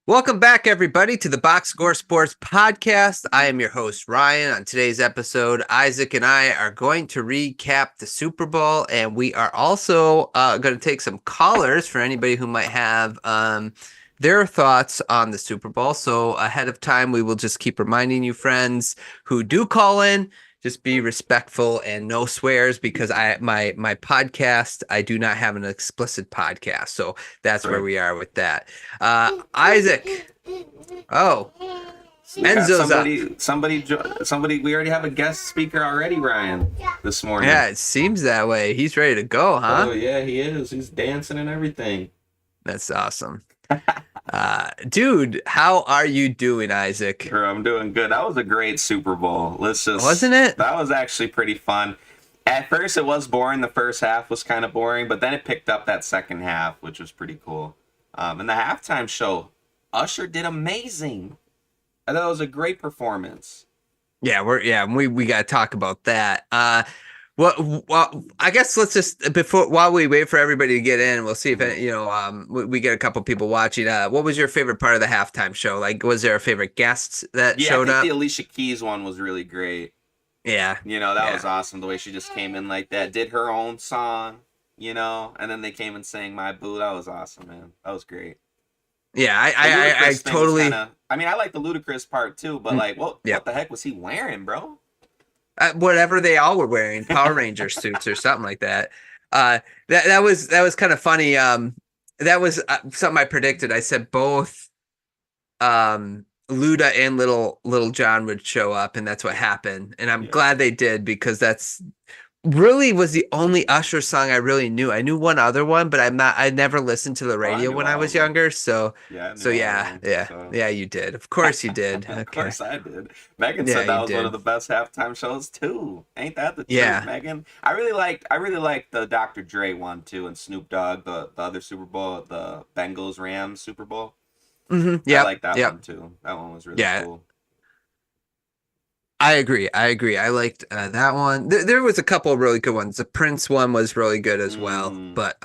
Welcome back, everybody, to the Box Score Sports Podcast. I am your host, Ryan. On today's episode, Isaac and I are going to recap the Super Bowl, and we are also going to take some callers for anybody who might have their thoughts on the Super Bowl. So ahead of time, we will just keep reminding you, friends who do call in, just be respectful and no swears because my podcast, I do not have an explicit podcast. So that's where Correct. we are with that. Isaac. Oh, We got Enzo's up. somebody. We already have a guest speaker already, Ryan, this morning. Yeah, it seems that way. He's ready to go, huh? Oh yeah, he is. He's dancing and everything. That's awesome. Dude, how are you doing, Isaac? Bro, I'm doing good. That was a great Super Bowl. Wasn't it? That was actually pretty fun. At first, it was boring. The first half was kind of boring, but then it picked up that second half, which was pretty cool. And the halftime show, Usher did amazing. I thought it was a great performance. Yeah, we got to talk about that. Well, I guess let's just while we wait for everybody to get in, we'll see if we get a couple people watching. What was your favorite part of the halftime show? Like, was there a favorite guest that Yeah, I showed think up? the Alicia Keys one was really great. Yeah, That yeah. was awesome. The way she just came in like that, did her own song, and then they came and sang My Boo. That was awesome, man. That was great. Yeah, The I Ludacris thing was totally. kinda, I mean, I like the Ludacris part too, but like, Yeah. what the heck was he wearing, bro? Whatever they all were wearing, Power Ranger suits or something like that. That was kind of funny. That was something I predicted. I said both Luda and Little John would show up, and that's what happened. And I'm Yeah. glad they did because that's really was the only Usher song I really knew. I knew one other one, but I never listened to the Oh, I radio knew when I all was of them. younger. So Yeah, I so knew all of yeah, them. yeah, So, yeah, you did. Of course you did. of Okay. course I did. Megan Yeah, said that you was one of did. the best halftime shows too. Ain't that the truth, Yeah. Megan? I really liked the Dr. Dre one too, and Snoop Dogg, the other Super Bowl, the Bengals Rams Super Bowl. I Yep. like that Yep. one too. That one was really Yeah. cool. I agree. I liked that one. There was a couple of really good ones. The Prince one was really good as well. Mm, But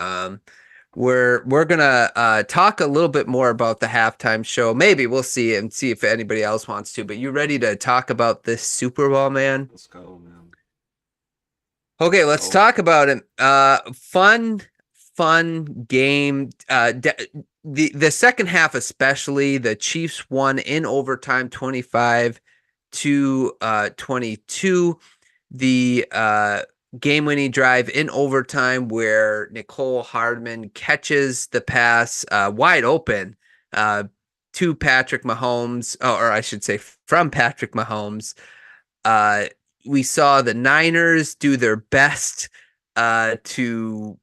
we're gonna talk a little bit more about the halftime show. Maybe we'll see and see if anybody else wants to. But you ready to talk about this Super Bowl, man? let's go, man. Okay, let's Go. talk about it. Fun game. The second half, especially, the Chiefs won in overtime, 25 to 22. The game-winning drive in overtime, where Nicole Hardman catches the pass wide open to Patrick Mahomes, or I should say, from Patrick Mahomes. We saw the Niners do their best to.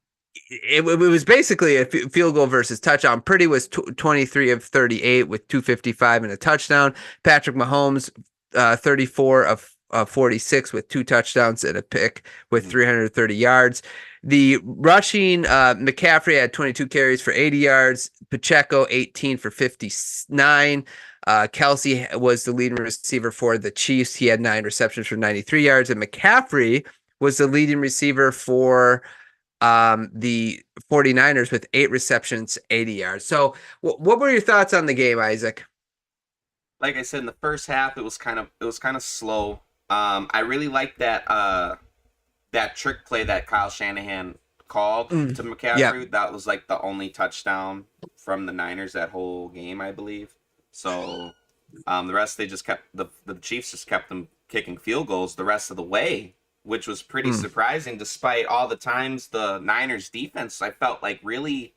It was basically a field goal versus touchdown. Purdy was 23 of 38 with 255 and a touchdown. Patrick Mahomes, 34 of 46 with 2 touchdowns and a pick with 330 yards. The rushing, McCaffrey had 22 carries for 80 yards. Pacheco, 18 for 59. Kelce was the leading receiver for the Chiefs. He had 9 receptions for 93 yards. And McCaffrey was the leading receiver for the 49ers with 8 receptions, 80 yards. So what were your thoughts on the game, Isaac? Like I said in the first half, it was kind of slow. I really liked that trick play that Kyle Shanahan called to Yeah. McCaffrey. That was like the only touchdown from the Niners that whole game, I believe. So the rest they just kept the Chiefs just kept them kicking field goals the rest of the way, which was pretty surprising despite all the times the Niners defense I felt like really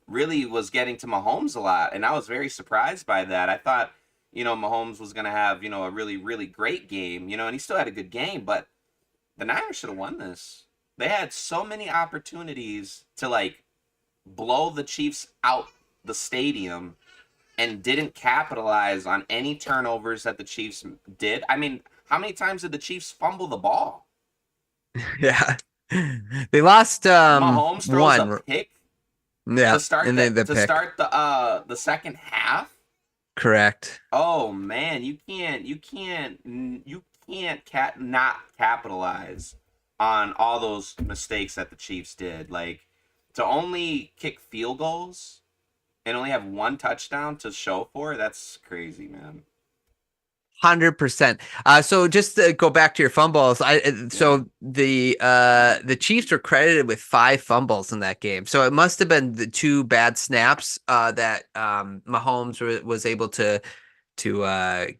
was getting to Mahomes a lot, and I was very surprised by that. I thought, Mahomes was going to have, a really, really great game, and he still had a good game, but the Niners should have won this. They had so many opportunities to, like, blow the Chiefs out the stadium and didn't capitalize on any turnovers that the Chiefs did. I mean, how many times did the Chiefs fumble the ball? Yeah. They lost Mahomes throws a one. pick Yeah, to start and the then the to pick. start the second half. Correct. Oh man, you can't not capitalize on all those mistakes that the Chiefs did. Like, to only kick field goals and only have one touchdown to show for it. That's crazy, man. 100%. So just to go back to your fumbles, Yeah. so the Chiefs were credited with 5 fumbles in that game. So it must have been the 2 bad snaps that Mahomes was able to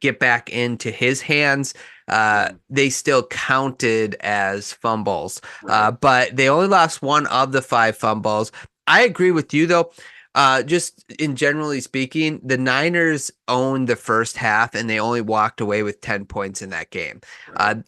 get back into his hands. Hmm. They still counted as fumbles, Right. but they only lost one of the 5 fumbles. I agree with you though. Just in generally speaking, the Niners owned the first half and they only walked away with 10 points in that game. Right.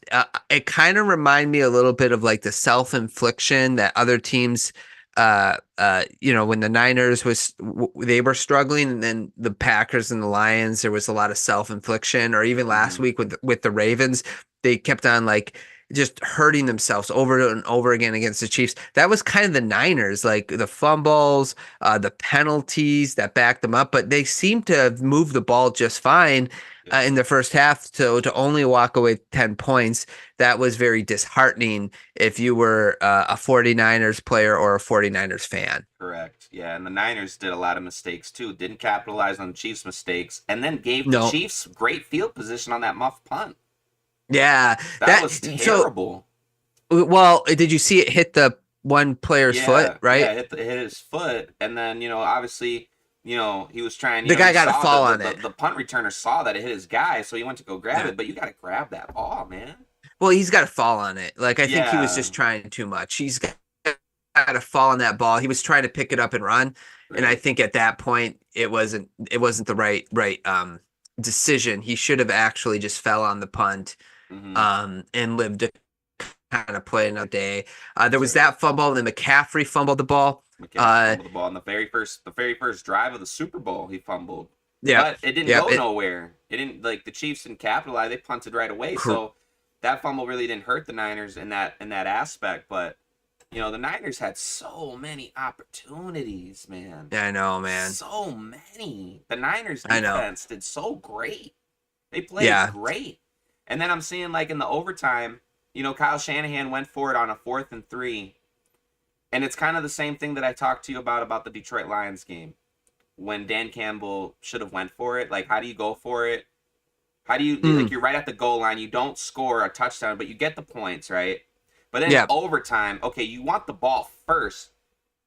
It kind of reminded me a little bit of like the self-infliction that other teams when the Niners they were struggling, and then the Packers and the Lions, there was a lot of self-infliction, or even last Hmm. week with the Ravens, they kept on like just hurting themselves over and over again against the Chiefs. That was kind of the Niners, like the fumbles, the penalties that backed them up, but they seemed to have moved the ball just fine Yep. in the first half. So to only walk away with 10 points, that was very disheartening if you were a 49ers player or a 49ers fan. Correct. Yeah, and the Niners did a lot of mistakes too. Didn't capitalize on the Chiefs' mistakes, and then gave the No. Chiefs great field position on that muff punt. Yeah. That That was so terrible. well, did you see it hit the one player's foot, Yeah, yeah, right? hit his foot, and then obviously, he was trying. The guy He got a saw fall on it. the punt returner saw that it hit his guy, so he went to go grab Yeah. it. But you got to grab that ball, man. Well, he's got a fall on it. Like I think he was Yeah, just trying too much. He's got a fall on that ball. He was trying to pick it up and run, and I right. think at that point it wasn't the right decision. He should have actually just fell on the punt Mm-hmm. and lived to kind of play another day. There That's was right. that fumble, and then McCaffrey fumbled the ball. McCaffrey Uh, fumbled the ball in the very first drive of the Super Bowl. He fumbled, yep, but it didn't yep. go nowhere. It didn't like the Chiefs didn't capitalize. They punted right away, so that fumble really didn't hurt the Niners in that aspect. But the Niners had so many opportunities, man. I know, man. So many. The Niners I know. defense did so great. They played Yeah. great. And then I'm seeing like in the overtime, Kyle Shanahan went for it on a 4th and 3. And it's kind of the same thing that I talked to you about the Detroit Lions game when Dan Campbell should have went for it. Like, how do you go for it? How do you like Mm, you're right at the goal line, you don't score a touchdown, but you get the points, right? But then in yeah. overtime, okay, you want the ball first.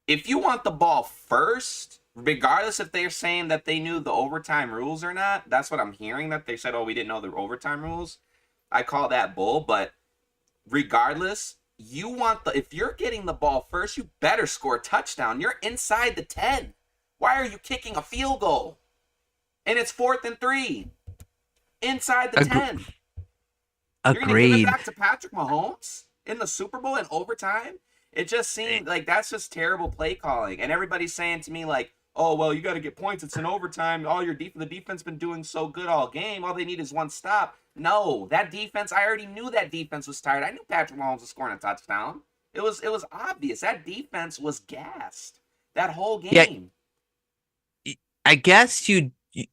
If you want the ball first, regardless if they're saying that they knew the overtime rules or not, that's what I'm hearing that they said, oh, we didn't know the overtime rules. I call that bull, but regardless, you want if you're getting the ball first, you better score a touchdown. You're inside the 10. Why are you kicking a field goal? And it's 4th and 3. Inside the Ag- 10. You're gonna give it agreed. back to Patrick Mahomes in the Super Bowl in overtime? It just seemed like that's just terrible play calling. And everybody's saying to me like, "Oh well, you got to get points. It's in overtime. All the defense been doing so good all game. All they need is one stop." No, that defense. I already knew that defense was tired. I knew Patrick Mahomes was scoring a touchdown. It was obvious that defense was gassed that whole Yeah, game. I guess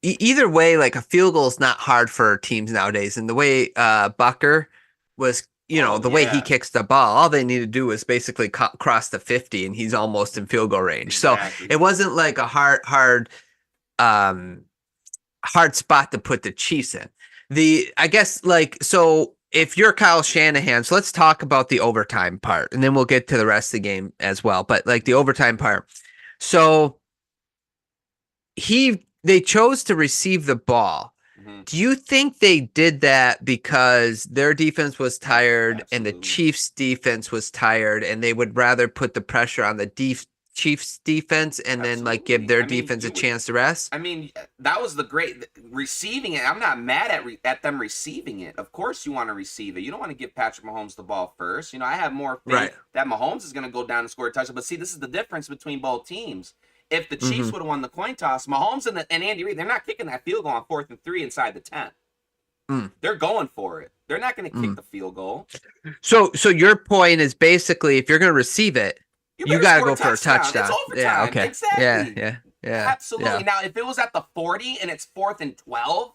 either way, like a field goal is not hard for teams nowadays. And the way Bucker was, Oh the way he yeah, kicks the ball, all they need to do is basically cross the 50 and he's almost in field goal range. So exactly. it wasn't like a um, hard spot to put the Chiefs in. I guess like so if you're Kyle Shanahan, so let's talk about the overtime part and then we'll get to the rest of the game as well. But like the overtime part. So they chose to receive the ball. Mm-hmm. Do you think they did that because their defense was tired and the Absolutely. Chiefs defense was tired and they would rather put the pressure on the Chiefs defense and then like give Absolutely. their I mean, defense a chance to rest? I mean, that was the great receiving it. I'm not mad at them receiving it. Of course, you want to receive it. You don't want to give Patrick Mahomes the ball first. I have more Right. faith that Mahomes is going to go down and score a touchdown. But see, this is the difference between both teams. If the Hmm. Chiefs would have won the coin toss, Mahomes and Andy Reid, they're not kicking that field goal on 4th and 3 inside the 10. Mm. They're going for it. They're not going to kick Mm. the field goal. So your point is basically if you're going to receive it, You you better got to score a go for a touchdown. It's touchdown. Yeah. overtime. Okay. Yeah. Exactly. Yeah. Yeah. Absolutely. Yeah. Now, if it was at the 40 and it's 4th and 12,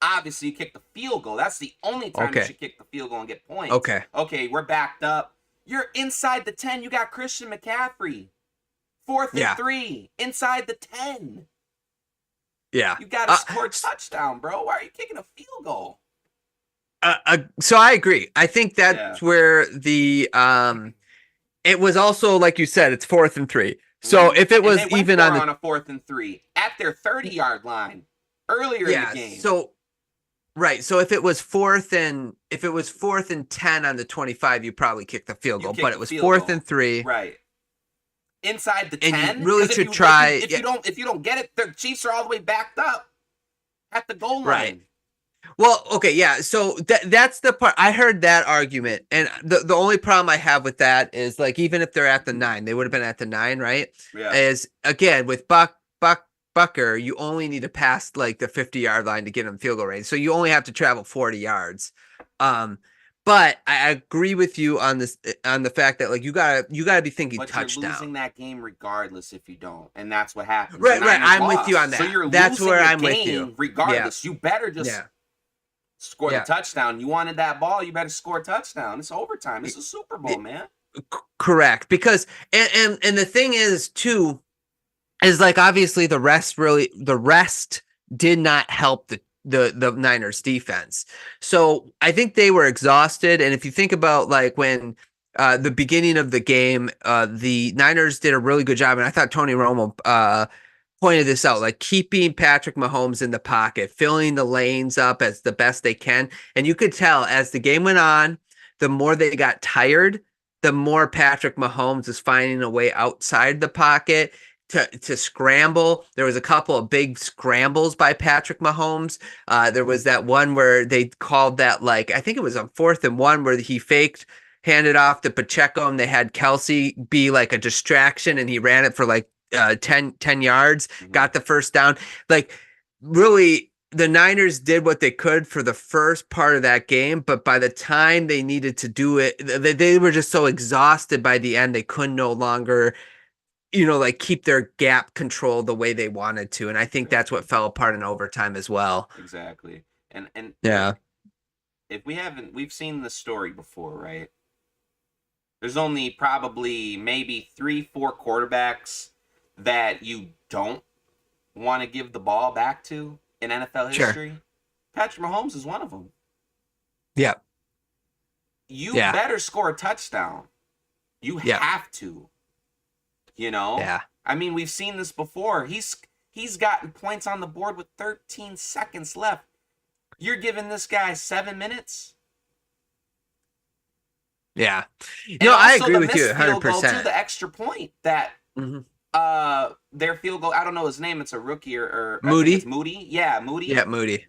obviously you kick the field goal. That's the only time you Okay. should kick the field goal and get points. Okay. Okay, we're backed up. You're inside the 10. You got Christian McCaffrey. Fourth and Yeah. 3, inside the 10. Yeah. You got to score a touchdown, bro. Why are you kicking a field goal? So I agree. I think Yeah. that's where it was also, like you said, it's 4th and 3. So if it And they was went even for on it the on a 4th and 3 at their 30-yard line earlier in the yeah, game. so right. So if it was 4th and 10 on the 25, you probably kick the field You goal. kick But the it was field fourth goal, and three, right? Inside the and you 10, really because if should you if you try. if Yeah, you don't if you don't get it, the Chiefs are all the way backed up at the goal right. line. Well, okay, yeah. So that's the part. I heard that argument, and the only problem I have with that is like even if they're at the 9, they would have been at the 9, right? Yeah. Is again with Bucker, you only need to pass like the 50-yard line to get him field goal range. So you only have to travel 40 yards. Um, but I agree with you on this on the fact that like you gotta be thinking But you're touchdown. losing that game regardless if you don't, and that's what happens. The Right, right. Niners I'm with you on lost, so that. you're That's losing where the I'm with you. game Yeah, regardless. You better just yeah, score the yeah. touchdown. You wanted that ball, you better score a touchdown. It's overtime. It's a Super Bowl, man. Correct. Because and the thing is too is like obviously the rest did not help the Niners defense. So I think they were exhausted. And if you think about like when the beginning of the game, the Niners did a really good job, and I thought Tony Romo pointed this out, like keeping Patrick Mahomes in the pocket, filling the lanes up as the best they can. And you could tell as the game went on, the more they got tired, the more Patrick Mahomes is finding a way outside the pocket to scramble. There was a couple of big scrambles by Patrick Mahomes. There was that one where they called that like I think it was on 4th and 1 where he faked, handed off to Pacheco, and they had Kelce be like a distraction, and he ran it for like 10 yards, got the first down. Like really the Niners did what they could for the first part of that game, but by the time they needed to do it, they were just so exhausted by the end, they could no longer, like keep their gap control the way they wanted to. And I think that's what Exactly. fell apart in overtime as well. Exactly. And Yeah. if we've seen this story before, right? There's only probably maybe 3, 4 quarterbacks that you don't want to give the ball back to in NFL Sure. history. Patrick Mahomes is one of them. Yeah. You Yeah. better score a touchdown. You Yeah. have to. You know? Yeah. I mean, we've seen this before. He's gotten points on the board with 13 seconds left. You're giving this guy 7 minutes? Yeah. And No, I also agree the with you missed field goal too, 100%. the extra point that Hmm. their field goal, I don't know his name, it's a rookie or I think it's Moody. Moody. Yeah, Moody. Yeah, Moody.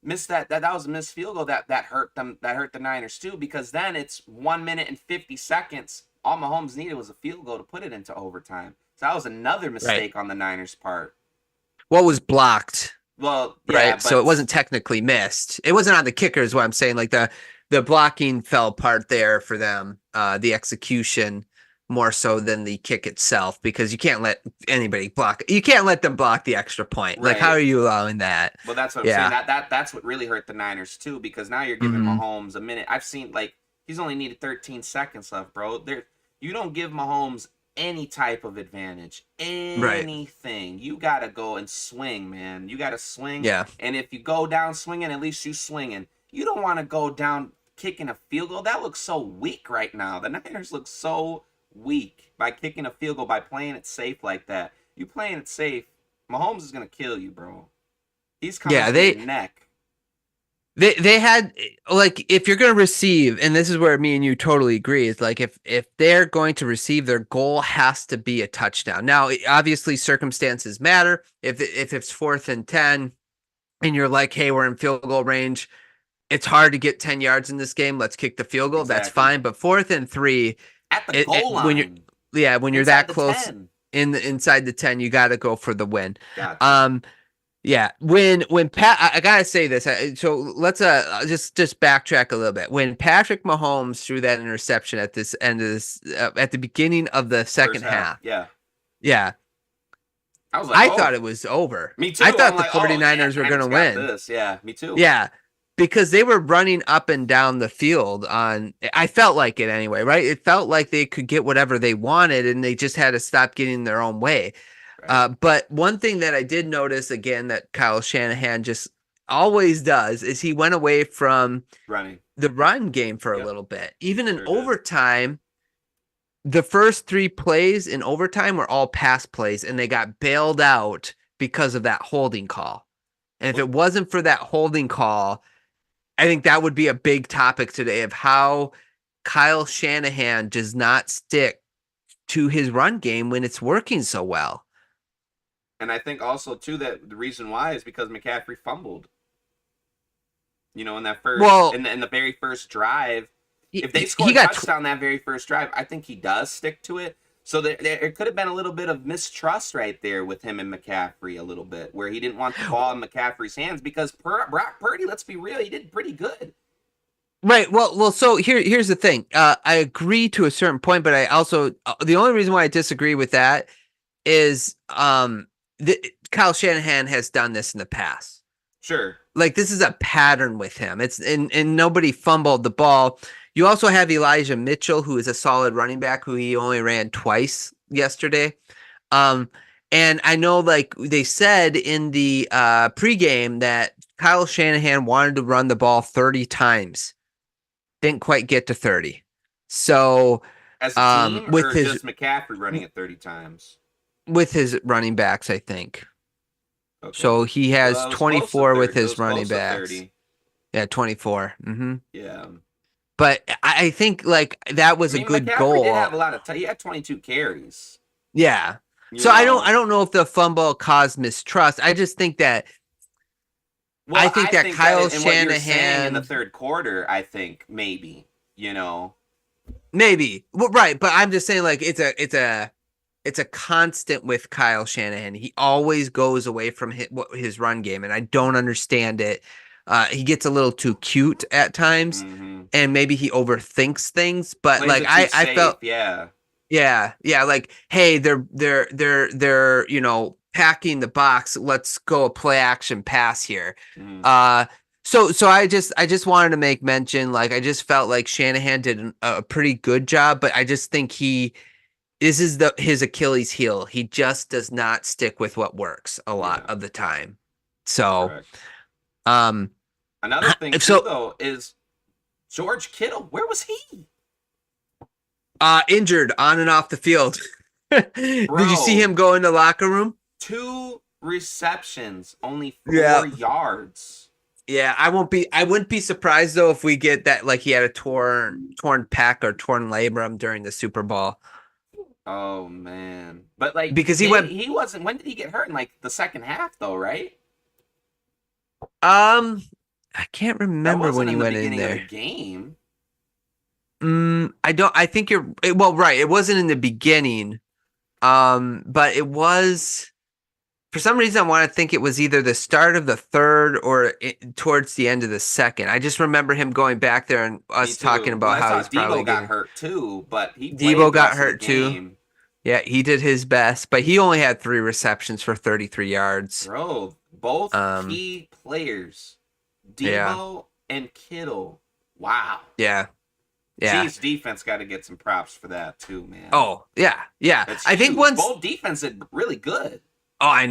Missed that was a missed field goal that hurt them, that hurt the Niners too, because then it's 1 minute and 50 seconds. All Mahomes needed was a field goal to put it into overtime. So that was another Right. mistake on the Niners' part. What was blocked, Well, yeah, right? So it but wasn't technically missed. It wasn't on the kicker is what I'm saying. Like the blocking fell apart there for them. The execution more so than the kick itself, because you can't let anybody block. You can't let them block the extra point. Like, how right. are you allowing that? Well, that's what I'm saying. Yeah. That's what really hurt the Niners too, because now you're giving Hmm. Mahomes a minute. I've seen like he's only needed 13 seconds left, bro. You don't give Mahomes any type of advantage, Right. anything. You gotta go and swing, man. You gotta swing, Yeah. and if you go down swinging, at least you swinging. You don't want to go down kicking a field goal. That looks so weak right now. The Niners look so weak by kicking a field goal, by playing it safe like that. You playing it safe, Mahomes is gonna kill you, bro. He's coming Yeah. for your neck. They had like if you're going to receive, and this is where me and you totally agree, is like if they're going to receive, their goal has to be a touchdown. Now, obviously circumstances matter. If it's 4th and 10 and you're like, hey, we're in field goal range, it's hard to get 10 yards in this game. Let's kick the field goal. That's Exactly. fine. But 4th and 3, At the goal when you're line. when you're Inside that the close 10. inside the 10, you got to go for the win. Gotcha. Yeah, when Pat, I gotta say this. So let's just backtrack a little bit. When Patrick Mahomes threw that interception at this end of this at the beginning of the second First half. half, Yeah. yeah, I was like, I oh, thought it was over. me too. I I'm thought the like, oh, yeah, 49ers were Niners gonna got win. this. Yeah, me too. Yeah, because they were running up and down the field on. I felt like it anyway, right? It felt like they could get whatever they wanted, and they just had to stop getting their own way. Right. But one thing that I did notice again that Kyle Shanahan just always does is he went away from Running. the run game for a Yep. little bit. Even in Sure did. overtime, the first three plays in overtime were all pass plays, and they got bailed out because of that holding call. And if Well, it wasn't for that holding call, I think that would be a big topic today of how Kyle Shanahan does not stick to his run game when it's working so well. and I think also too that the reason why is because McCaffrey fumbled. In that first Well, in the very first drive, if they he score a got touchdown that very first drive, I think he does stick to it. So there could have been a little bit of mistrust right there with him and McCaffrey a little bit, where he didn't want the ball in McCaffrey's hands because Brock Purdy, let's be real, he did pretty good. right. Well. So here's the thing. I agree to a certain point, but I also the only reason why I disagree with that is Kyle Shanahan has done this in the past. Sure. Like this is a pattern with him. It's and nobody fumbled the ball. You also have Elijah Mitchell, who is a solid running back, who he only ran twice yesterday. Um, and I know, like they said in the pregame, that Kyle Shanahan wanted to run the ball 30 times, didn't quite get to 30. So, As a team with or just McCaffrey running it 30 times? his running backs, I think. Okay. So he has Well, it was close to 24 with 30. It his was running close to backs. 30. Yeah, 24. Yeah. But I think like that I was a mean, good McCaffrey did have goal. a lot of he had 22 carries. Yeah. You So I don't know. I don't know if the fumble caused mistrust. I just think that Well, I think that Kyle in what you're saying in the Shanahan third quarter, I think maybe, you know. maybe well, right, but I'm just saying like it's a constant with Kyle Shanahan. He always goes away from his run game, and I don't understand it. He gets a little too cute at times, Mm-hmm. and maybe he overthinks things. But Plays like it too I safe, felt yeah. yeah, like hey, they're packing the box. Let's go a play action pass here. Mm-hmm. Uh, so I just wanted to make mention. Like I just felt like Shanahan did a pretty good job, but I just think this is his Achilles heel. He just does not stick with what works a lot Yeah, of the time. So, correct. um, Another thing too, so though, is George Kittle. Where was he, injured on and off the field. Did you see bro? him go in the locker room? 2 receptions, only Yeah. 4 yards. Yeah, I wouldn't be surprised though if we get that like he had a torn pec or torn labrum during the Super Bowl. Oh man, but like Because he they went he wasn't. When did he get hurt? In like the second half, though, right? um I can't That remember when wasn't he in the went in beginning of the there. game. I don't I think well, right, it wasn't in the beginning. But it was for some reason I want to think it was either the start of the third or towards the end of the second. I just remember him going back there and Me us talking too. Well, about I how saw he's probably Debo got getting hurt too, but he played Debo the got rest of the hurt too. game. Yeah, he did his best, but he only had 3 receptions for 33 yards. Bro, both Um, key players, yeah, Debo and Kittle. Wow. yeah, yeah. Chiefs defense got to get some props for that too, man. Oh, yeah, yeah. That's I think huge. once Both defense did really good. Oh, I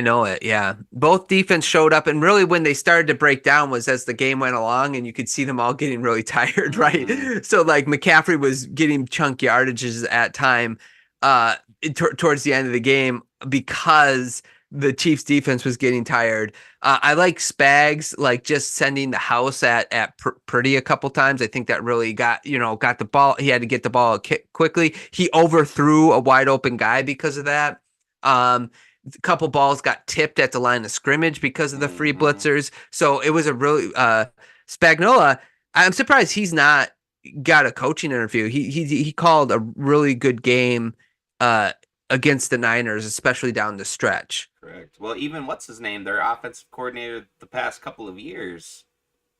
know it. Yeah. Both defense showed up, and really when they started to break down was as the game went along, and you could see them all getting really tired, right? Mm-hmm. So like McCaffrey was getting chunk yardages at time uh towards the end of the game because the Chiefs defense was getting tired. I like Spags like just sending the house at Purdy a couple times. I think that really got the ball. He had to get the ball quickly. He overthrew a wide open guy because of that. A couple balls got tipped at the line of scrimmage because of the free Mm-hmm. blitzers. So it was a really Spagnola. I'm surprised he's not got a coaching interview. He called a really good game uh, against the Niners, especially down the stretch. Correct. Well, even what's his name? Their offensive coordinator the past couple of years.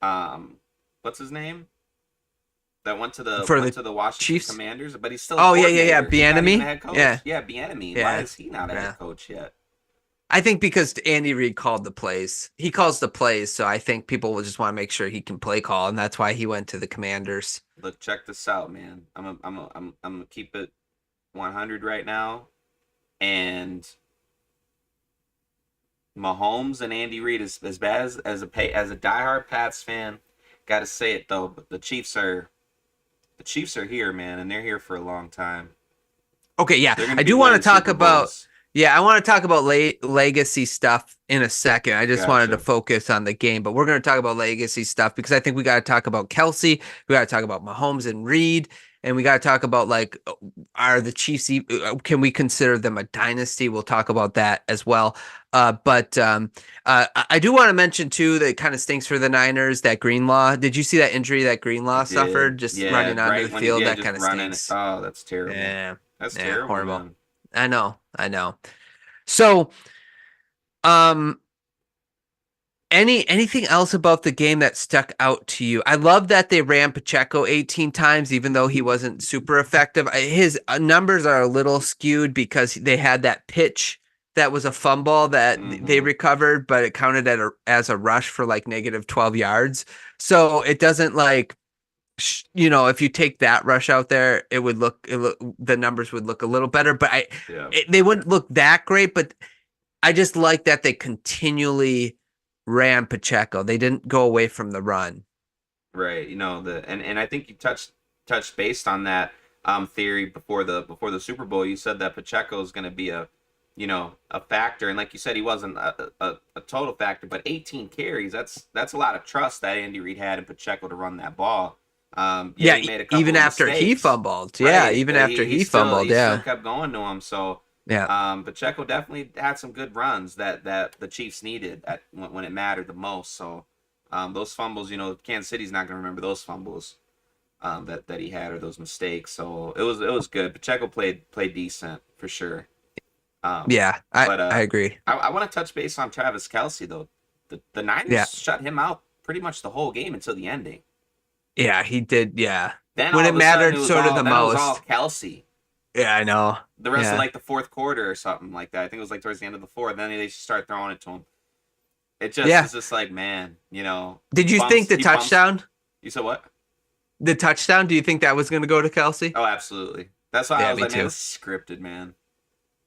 Um, what's his name? That For went the to the Washington Chiefs. Commanders, but he's still a Oh yeah. coordinator. He's not even a Bieniemy. head coach. Yeah, Yeah, Bieniemy. Why yeah, is he not a yeah. head coach yet? I think because Andy Reid called the plays. He calls the plays, so I think people will just want to make sure he can play call, and that's why he went to the Commanders. Look, check this out, man. I'm gonna keep it 100 right now, and Mahomes and Andy Reid is as bad as a diehard Pats fan. Got to say it though, but the Chiefs are here, man, and they're here for a long time. Okay, yeah, They're going to I be do want to winning talk Super about. Bowls. Yeah, I want to talk about legacy stuff in a second. I just wanted to Gotcha. focus on the game, but we're going to talk about legacy stuff because I think we got to talk about Kelce, we got to talk about Mahomes and Reed, and we got to talk about like, are the Chiefs? Can we consider them a dynasty? We'll talk about that as well. But I do want to mention too that it kind of stinks for the Niners that Greenlaw. Did you see that injury that I Greenlaw did. suffered just Yeah, running onto right the when he, field? yeah, That just kind of running. stinks. Oh, that's terrible. Yeah, That's yeah, terrible, horrible. man. I know. So, um, anything else about the game that stuck out to you? I love that they ran Pacheco 18 times, even though he wasn't super effective. His numbers are a little skewed because they had that pitch that was a fumble that they Mm-hmm. recovered, but it counted as a rush for like negative 12 yards. So it doesn't like, if you take that rush out there, the numbers would look a little better, but Yeah. they wouldn't look that great. But I just like that they continually ran Pacheco. They didn't go away from the run. Right. And I think you touched based on that theory before the Super Bowl. You said that Pacheco is going to be a factor, and like you said, he wasn't a total factor, but 18 carries. That's a lot of trust that Andy Reid had in Pacheco to run that ball. Yeah, Yeah, he made a couple even of after he mistakes. fumbled. Yeah, Right. even He, after he he still fumbled. he still Yeah. kept going to him. So Yeah. Pacheco definitely had some good runs that the Chiefs needed when it mattered the most. So those fumbles, Kansas City's not going to remember those fumbles that he had or those mistakes. So it was good. Pacheco played decent for sure. Um, Yeah, I but I agree. I want to touch base on Travis Kelce though. The Yeah. Niners shut him out pretty much the whole game until the ending. Yeah, he did. Yeah. Then When all it of a sudden mattered sort of the it was all most. Kelce. Yeah, I know. The rest of Yeah. like the fourth quarter or something like that. I think it was like towards the end of the fourth. Then they just start throwing it to him. It just Yeah. is just like, man, Did you think the he bumps. touchdown? You said what? The touchdown, do you think that was going to go to Kelce? Oh, absolutely. That's why I Yeah, was me like, man, too. this is scripted, man.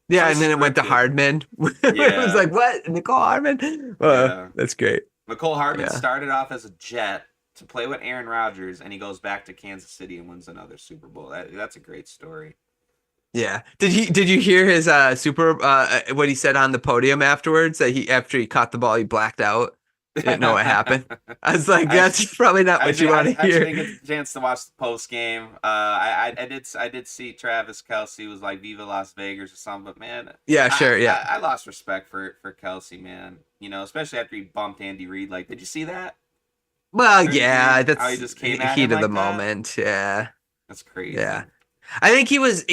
Yeah, So and then it went to scripted. Hardman. It was Yeah, like, what? Nicole Hardman? yeah. That's great. McCole Hardman Yeah. started off as a Jet to play with Aaron Rodgers, and he goes back to Kansas City and wins another Super Bowl. That's a great story. Yeah. Did you hear his what he said on the podium afterwards that after he caught the ball he blacked out? He didn't know what happened. I was like, I, that's probably not what you want to actually hear. didn't get the chance to watch the post game. I did see Travis Kelce was like Viva Las Vegas or something, but man, Yeah, I, sure, yeah. I, I lost respect for Kelce, man. Especially after he bumped Andy Reid. Like, did you see that Well, during the yeah, game? How he that's just came at him heat of the like that? moment. Yeah. That's Yeah. crazy. I think he was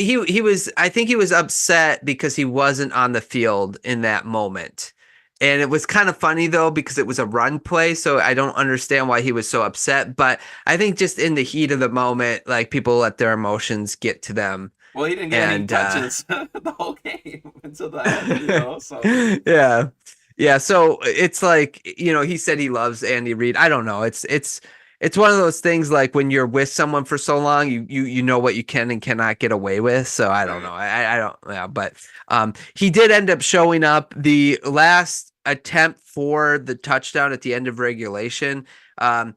I think he was upset because he wasn't on the field in that moment. And it was kind of funny though because it was a run play, so I don't understand why he was so upset, but I think just in the heat of the moment, like people let their emotions get to them Well, he didn't get any and touches the whole game until the end. So yeah. Yeah, so it's like, he said he loves Andy Reid. I don't know. It's one of those things like when you're with someone for so long, you know what you can and cannot get away with. So I don't know. right. I don't, yeah, but he did end up showing up the last attempt for the touchdown at the end of regulation. Um,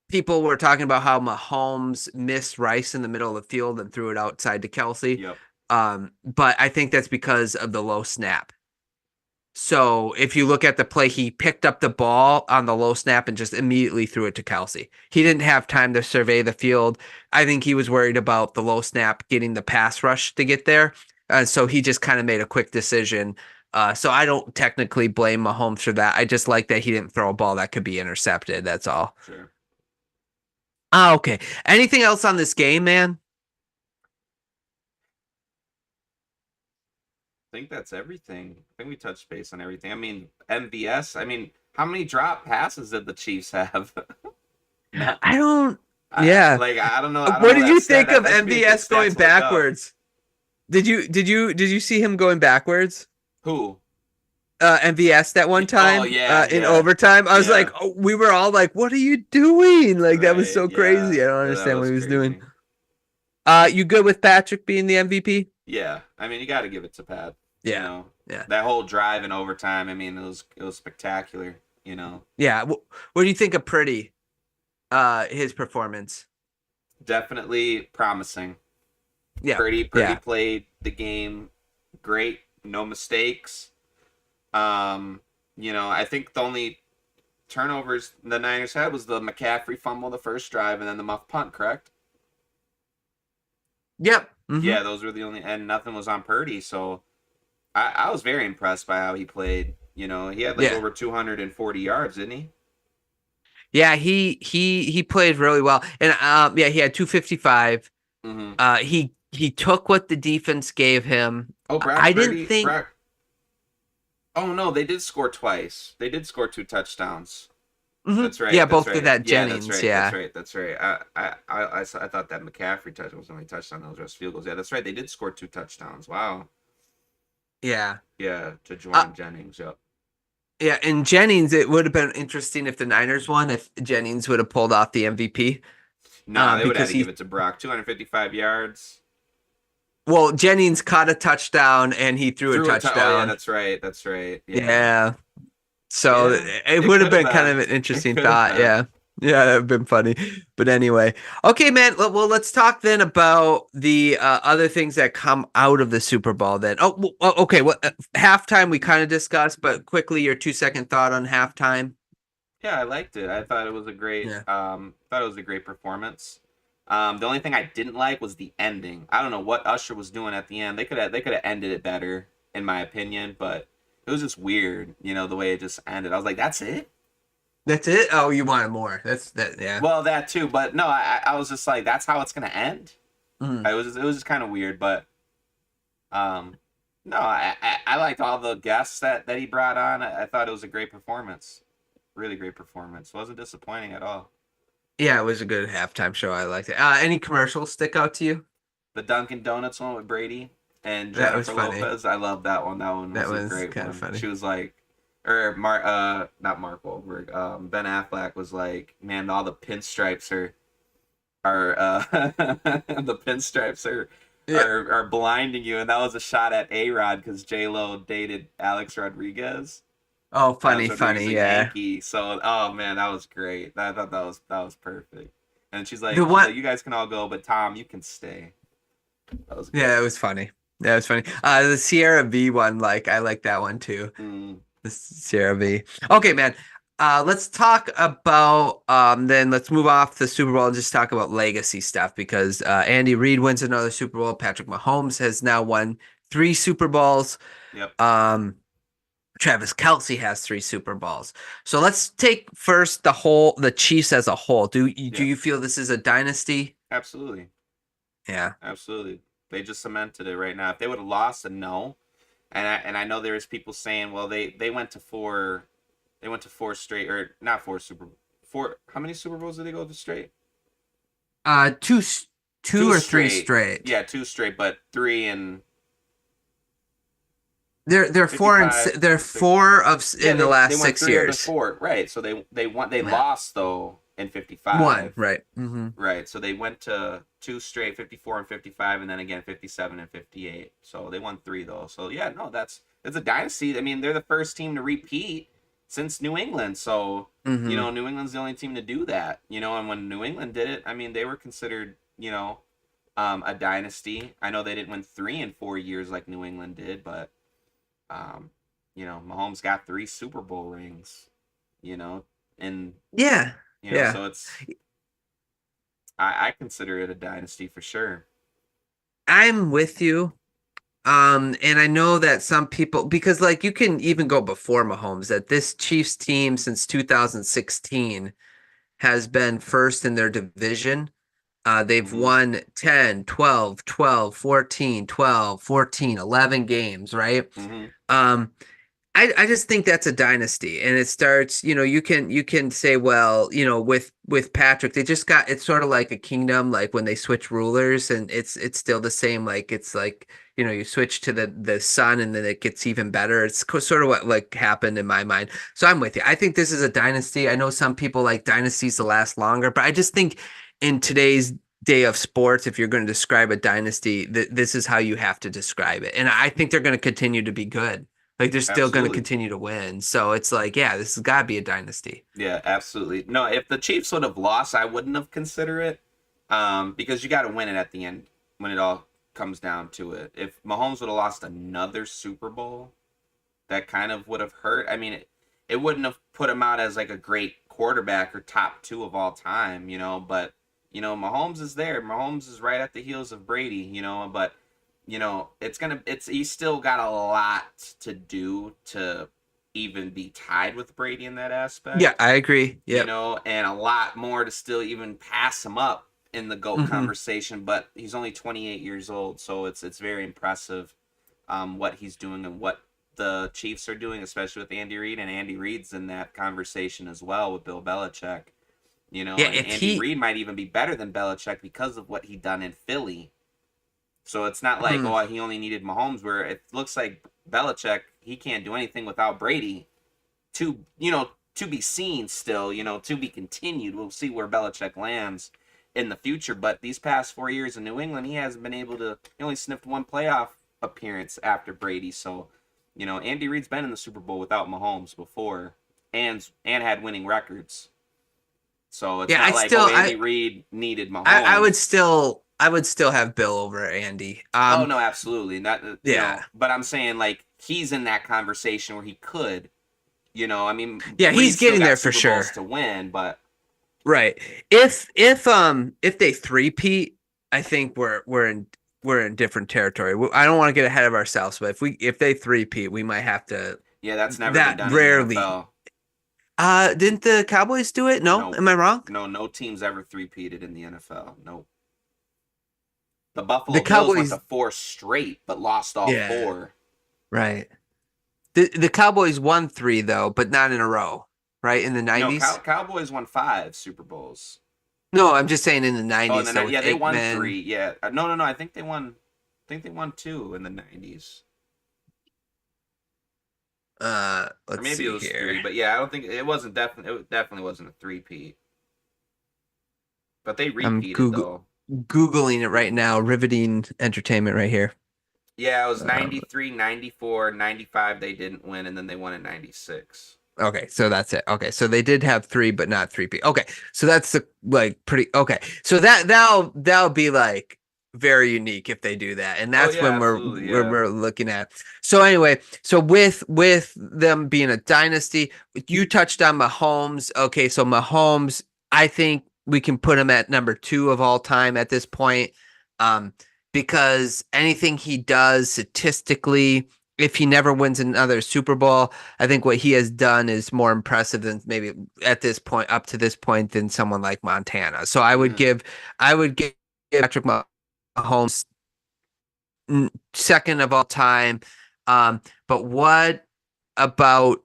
People were talking about how Mahomes missed Rice in the middle of the field and threw it outside to Kelce. Yep. But I think that's because of the low snap. So if you look at the play, he picked up the ball on the low snap and just immediately threw it to Kelce. He didn't have time to survey the field. I think he was worried about the low snap getting the pass rush to get there. So he just kind of made a quick decision. So I don't technically blame Mahomes for that. I just like that he didn't throw a ball that could be intercepted. That's all. Sure. Okay. Anything else on this game, man? I think that's everything. I think we touched base on everything. I mean, MVS. I mean, how many drop passes did the Chiefs have? Not, I don't. I Yeah. like I don't know. I don't What know did that you stat. think of That should be a good MVS stat going to look up. backwards? Did you see him going backwards? Who? MVS that one Oh time yeah, in yeah, overtime. I was yeah. like, we were all like, "What are you doing?" Like that was Right. so Yeah. crazy. I don't Yeah. That understand what was he was doing. crazy. You good with Patrick being the MVP? Yeah. I mean, you got to give it to Pat. You Yeah. know, Yeah. that whole drive in overtime. I mean, it was spectacular. You know, Yeah. What do you think of Purdy, his performance? definitely promising. Yeah. Purdy Yeah. played the game great, no mistakes. Um, I think the only turnovers the Niners had was the McCaffrey fumble the first drive and then the muff punt, correct? Yep. Yeah, those were the only, and nothing was on Purdy. So I was very impressed by how he played. He had like Yeah. over 240 yards, didn't he? Yeah, he played really well. And yeah, he had 255. Mm-hmm. He took what the defense gave him. Oh, I didn't think Oh no, they did score twice. They did score two touchdowns. That's Yeah, right. That's both of right. that Yeah, that's Jennings, right. That's yeah. right. That's right. I thought that McCaffrey touch was the only touchdown. Those rest field goals. Yeah, that's right. They did score two touchdowns. Wow. Yeah. Yeah, to Uh, join Jennings. Yep. yeah, and Jennings, it would have been interesting if the Niners won, if Jennings would have pulled off the MVP. Nah, they would have Because to give it to Brock. 255 yards. well, Jennings caught a touchdown and he threw a Oh yeah, touchdown. that's right. That's right. Yeah. Yeah. So Yeah. it It would have could have been kind been. of an It interesting could have thought. been. Yeah. Yeah, that would have been funny. But anyway. Okay, man. Well, let's talk then about the other things that come out of the Super Bowl then. Okay. Well, halftime we kind of discussed, but quickly, your 2 second thought on halftime. Yeah, I liked it. I thought it was a great Yeah. performance. The only thing I didn't like was the ending. I don't know what Usher was doing at the end. They could have ended it better, in my opinion, but it was just weird, the way it just ended. I was like, that's it? That's it? Oh, you wanted more. That's that. Yeah. Well, that too, but no, I was just like, that's how it's gonna end. Mhm. It was just kind of weird, but um, no, I liked all the guests that he brought on. I thought it was a great performance, really great performance. Wasn't disappointing at all. Yeah, it was a good halftime show. I liked it. Any commercials stick out to you? The Dunkin' Donuts one with Brady and That was Jennifer funny. Lopez. I love that one. That one That was a was great kind of one. funny. She was like, or not Mark Wahlberg. Ben Affleck was like, man, all the pinstripes are the pinstripes Yeah. are blinding you, and that was a shot at A Rod because J Lo dated Alex Rodriguez. Oh, Alex funny, Rodriguez, funny. a Yeah. Yankee. So, oh man, that was great. I thought that was perfect. And she's The like, one. you guys can all go, but Tom, you can stay. That was Yeah, great. it was funny. Yeah, it was funny. The Sierra V one, like I like that one too. Mm, The Sierra V. Okay, man. Let's talk about then let's move off the Super Bowl and just talk about legacy stuff because Andy Reid wins another Super Bowl. Patrick Mahomes has now won 3 Super Bowls. yep. Um, Travis Kelce has 3 Super Bowls. So let's take first the Chiefs as a whole. Do Yeah. you feel this is a dynasty? Absolutely. Yeah. Absolutely. They just cemented it right now. If they would have lost, then no. And I know there's people saying, well, they went to four straight, or not four. How many Super Bowls did they go to straight? Two, two Two or three straight. straight. Yeah, two straight, but three and They're 55. they're four Yeah, in the they last went six three of the years. four, right? So they Yeah. lost though in One, 55. right? Mm-hmm. Right. So they went to two straight, 54 and 55, and then again 57 and 58. So they won three though. So yeah, no, it's a dynasty. I mean, they're the first team to repeat since New England. So, Mm-hmm. New England's the only team to do that. And when New England did it, I mean, they were considered, a dynasty. I know they didn't win 3 in 4 years like New England did, but um, Mahomes got 3 Super Bowl rings, and Yeah. Yeah. so I consider it a dynasty for sure. I'm with you. And I know that some people, because like you can even go before Mahomes, that this Chiefs team since 2016 has been first in their division. They've Hmm. won 10, 12, 12, 14, 12, 14, 11 games, right? Hmm. Um, I just think that's a dynasty, and it starts. You can say, well, with Patrick, they just got it's sort of like a kingdom, like when they switch rulers, and it's still the same. Like it's like you switch to the son, and then it gets even better. It's sort of what like happened in my mind. So I'm with you. I think this is a dynasty. I know some people like dynasties to last longer, but I just think in today's day of sports, if you're going to describe a dynasty, this is how you have to describe it. And I think they're going to continue to be good. Like they're still going to Absolutely. continue to win. So it's like, yeah, this has got to be a dynasty. Yeah, absolutely. No, if the Chiefs would have lost, I wouldn't have considered it. Because you got to win it at the end when it all comes down to it. If Mahomes would have lost another Super Bowl, that kind of would have hurt. I mean, it wouldn't have put him out as like a great quarterback or top two of all time, but Mahomes is there. Mahomes is right at the heels of Brady, but he's still got a lot to do to even be tied with Brady in that Yeah, aspect, I agree. Yep. and a lot more to still even pass him up in the GOAT Hmm. conversation, but he's only 28 years old, so it's very impressive what he's doing and what the Chiefs are doing, especially with Andy Reid, and Andy Reid's in that conversation as well with Bill Belichick. Yeah, And if Andy he, Reid might even be better than Belichick because of what he done in Philly. So it's not like, hmm. oh, he only needed Mahomes, where it looks like Belichick, he can't do anything without Brady. To be seen still, to be continued. We'll see where Belichick lands in the future. But these past 4 years in New England, he hasn't been able to. He only sniffed one playoff appearance after Brady. So, Andy Reid's been in the Super Bowl without Mahomes before, and had winning records. So it's Yeah, not like, oh, Andy Reid needed I would Mahomes. still have Bill over Andy. Oh no, absolutely not. Yeah, But I'm saying like he's in that conversation where he could. I mean, yeah, he's Reed still getting got there for Super Bowls sure. to win, but Right. If they three-peat, I think we're in different territory. I don't want to get ahead of ourselves, but if they three-peat, we might have to. yeah, that's never been That done in the rarely. NFL. Didn't the Cowboys do it? No, No, am I wrong? no teams ever three-peated in the NFL. Nope. The The Buffalo Bills went to Cowboys. four straight, but lost all Yeah. four. Right. The Cowboys won three though, but not in a row. Right in the No, '90s. Cowboys won five Super Bowls. No, I'm just saying in the Oh, and '90s. then So with yeah, they won Aikman. three. Yeah, no. I think they won. I think they won two in the '90s, or Let's maybe it see was here. three. But yeah, I don't think it wasn't definitely. It definitely wasn't a three-peat. But they I'm repeated though. Googling it right now. Riveting entertainment right here. Yeah, it was Um, 93, 94, 95. They didn't win, and then they won in 96. okay, so that's it. Okay, so they did have three, but not three P. Okay, so that's the like pretty okay. So that'll be like very unique if they do that, and Oh that's yeah, when absolutely, yeah. we're looking at. So anyway, so with them being a dynasty, you touched on Mahomes. Okay, so Mahomes, I think we can put him at number two of all time at this point, um, because anything he does statistically, if he never wins another Super Bowl, I think what he has done is more impressive than maybe at this point, up to this point, than someone like Montana. So Hmm. I would give Patrick Mahomes second of all time. But what about?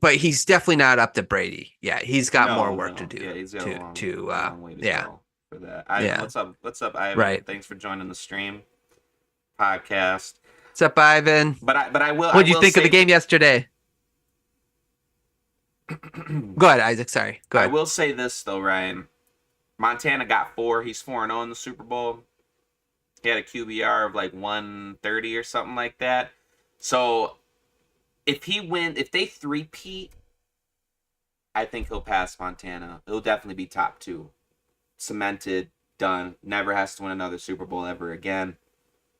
But he's definitely not up to Brady. Yeah, he's got more No, work to no, do. yeah, he's got To a long way to yeah, go for that. Ivan, yeah, what's up? What's up, Ivan? right. Thanks for joining the stream podcast. What's up, Ivan? But I What did you will think of the say, game yesterday? Go ahead, Isaac. Sorry. Go I ahead. will say this though, Ryan. Montana got four. He's 4-0 in the Super Bowl. He had a QBR of like 130 or something like that. So if they three-peat, I think he'll pass Montana. He'll definitely be top two. Cemented, done. Never has to win another Super Bowl ever again.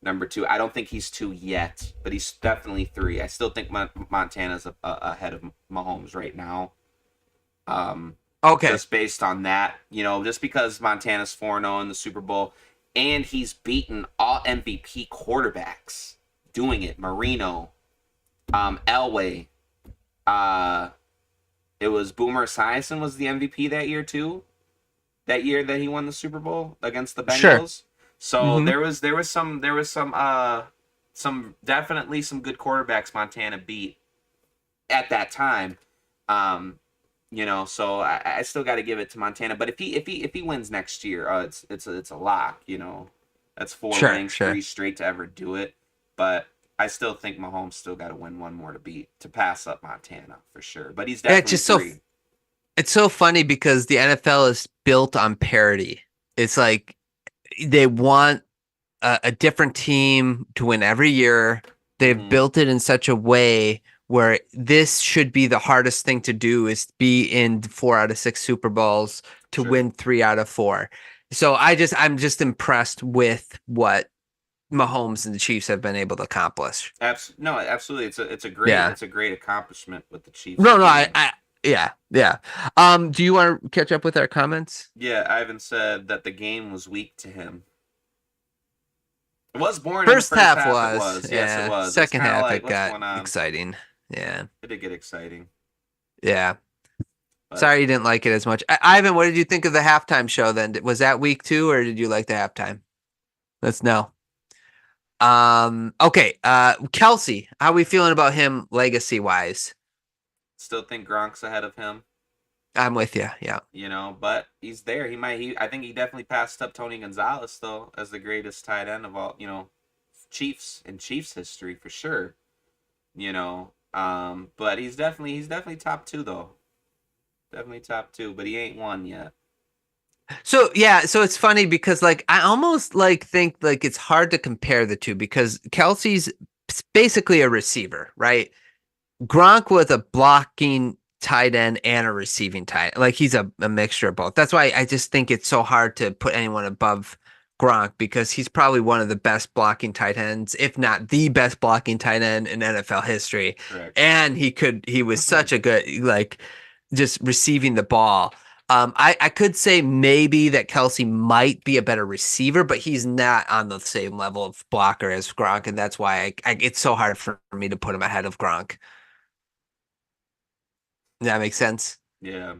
Number two, I don't think he's two yet, but he's definitely three. I still think Montana's ahead of Mahomes right now. Um, Okay. just based on that, just because Montana's 4-0 in the Super Bowl, and he's beaten all MVP quarterbacks doing it. Marino, Elway, uh, it was Boomer Esiason was the MVP that year too. That year that he won the Super Bowl against the Sure. Bengals. So Hmm. there was some definitely some good quarterbacks Montana beat at that time. Um, so I still got to give it to Montana. But if he wins next year, it's a lock. That's four Sure. rings, Sure. three straight to ever do it. But I still think Mahomes still got to win one more to pass up Montana for sure. But he's Yeah, it's definitely just so three. it's so funny because the NFL is built on parity. It's like they want a different team to win every year. They've Mm-hmm. built it in such a way where this should be the hardest thing to do is be in 4 out of 6 Super Bowls to Sure. win 3 out of 4. So I'm just impressed with what Mahomes and the Chiefs have been able to accomplish. No, absolutely. Yeah. It's a great accomplishment what the Chiefs are No, no, doing. yeah, yeah. Do you want to catch up with our comments? Yeah, Ivan said that the game was weak to him. It was boring in the First first half half. It was, was. Yes, it yeah. was. It was Second kind of half like, it what's got going on? exciting. Yeah, It did get exciting, yeah. but Sorry you didn't like it as much. Ivan, what did you think of the halftime show then? Was that week 2 or did you like the halftime? Let's know. Okay. Kelce, how we feeling about him legacy wise? still think Gronk's ahead of him. I'm with you. Yeah. You know, but he's there. He might. I think he definitely passed up Tony Gonzalez though as the greatest tight end of all. You know, Chiefs history for sure. You know, but he's definitely top two though. Definitely top two, but he ain't won yet. So yeah, so it's funny because like I almost like think like it's hard to compare the two because Kelsey's basically a receiver, right? Gronk was a blocking tight end and a receiving tight. Like he's a mixture of both. That's why I just think it's so hard to put anyone above Gronk because he's probably one of the best blocking tight ends, if not the best blocking tight end in NFL history. Correct. And he was such a good like just receiving the ball. I could say maybe that Kelce might be a better receiver, but he's not on the same level of blocker as Gronk, and that's why it's so hard for me to put him ahead of Gronk. That makes sense. Yeah.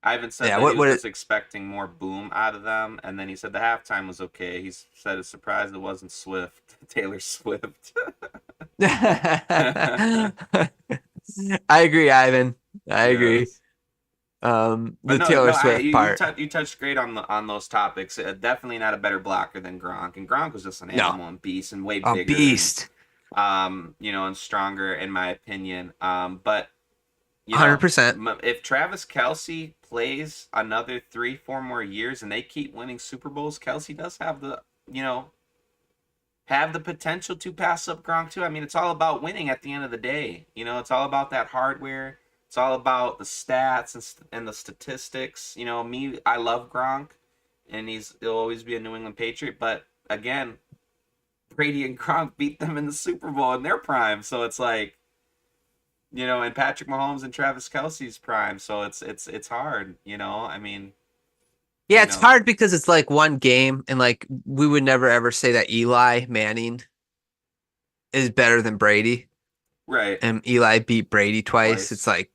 Ivan said Yeah. that he was What just expecting more boom out of them, and then he said the halftime was okay. He said it's surprised it wasn't Swift, Taylor Swift. I agree, Ivan. I agree. Yes. But The no, Taylor no, Swift part. you touched great on those topics. Definitely not a better blocker than Gronk, and Gronk was just an No, animal and beast and way a bigger and beast. you know, and stronger in my opinion. But you know, 100%. if Travis Kelce plays another 3, 4 more years and they keep winning Super Bowls, Kelce does have the, you know, have the potential to pass up Gronk too. I mean, it's all about winning at the end of the day. You know, it's all about that hardware. It's all about the stats and the statistics. You know, me, I love Gronk, and he'll always be a New England Patriot. But again, Brady and Gronk beat them in the Super Bowl in their prime, so it's like, you know, and Patrick Mahomes and Travis Kelsey's prime, so it's hard. You know, I mean, Yeah, you it's know, hard because it's like one game, and like we would never ever say that Eli Manning is better than Brady, right, and Eli beat Brady twice. It's twice. like,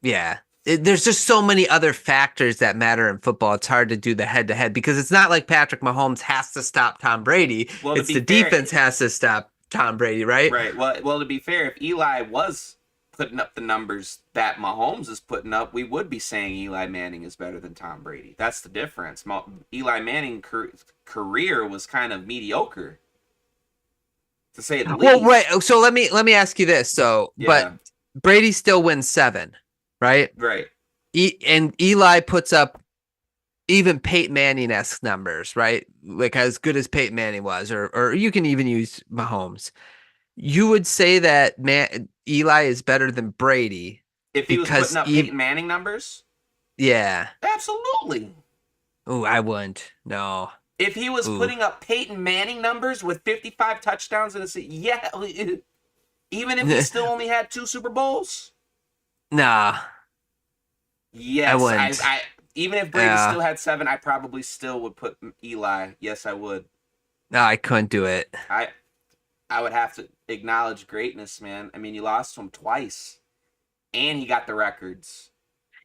yeah, there's just so many other factors that matter in football. It's hard to do the head to head because it's not like Patrick Mahomes has to stop Tom Brady. Well, to It's be the fair, defense has to stop Tom Brady, right? right. Well, to be fair, if Eli was putting up the numbers that Mahomes is putting up, we would be saying Eli Manning is better than Tom Brady. That's the difference. Eli Manning career was kind of mediocre, to say the Well, wait. least. So let me ask you this. So, but Yeah, Brady still wins 7, right? right. And Eli puts up even Peyton Manning-esque numbers, right? Like as good as Peyton Manning was, or you can even use Mahomes. You would say that Eli is better than Brady If he was putting because up Peyton Manning numbers, yeah. absolutely. Oh, I wouldn't. No. If he was Ooh. putting up Peyton Manning numbers with 55 touchdowns in a season, yeah, even if he still only had 2 Super Bowls, Nah, I yes, wouldn't. I even if Brady Uh, still had 7, I probably still would put Eli. Yes, I would. no, I couldn't do it. I I would have to acknowledge greatness, man. I mean, you lost to him twice, and he got the records.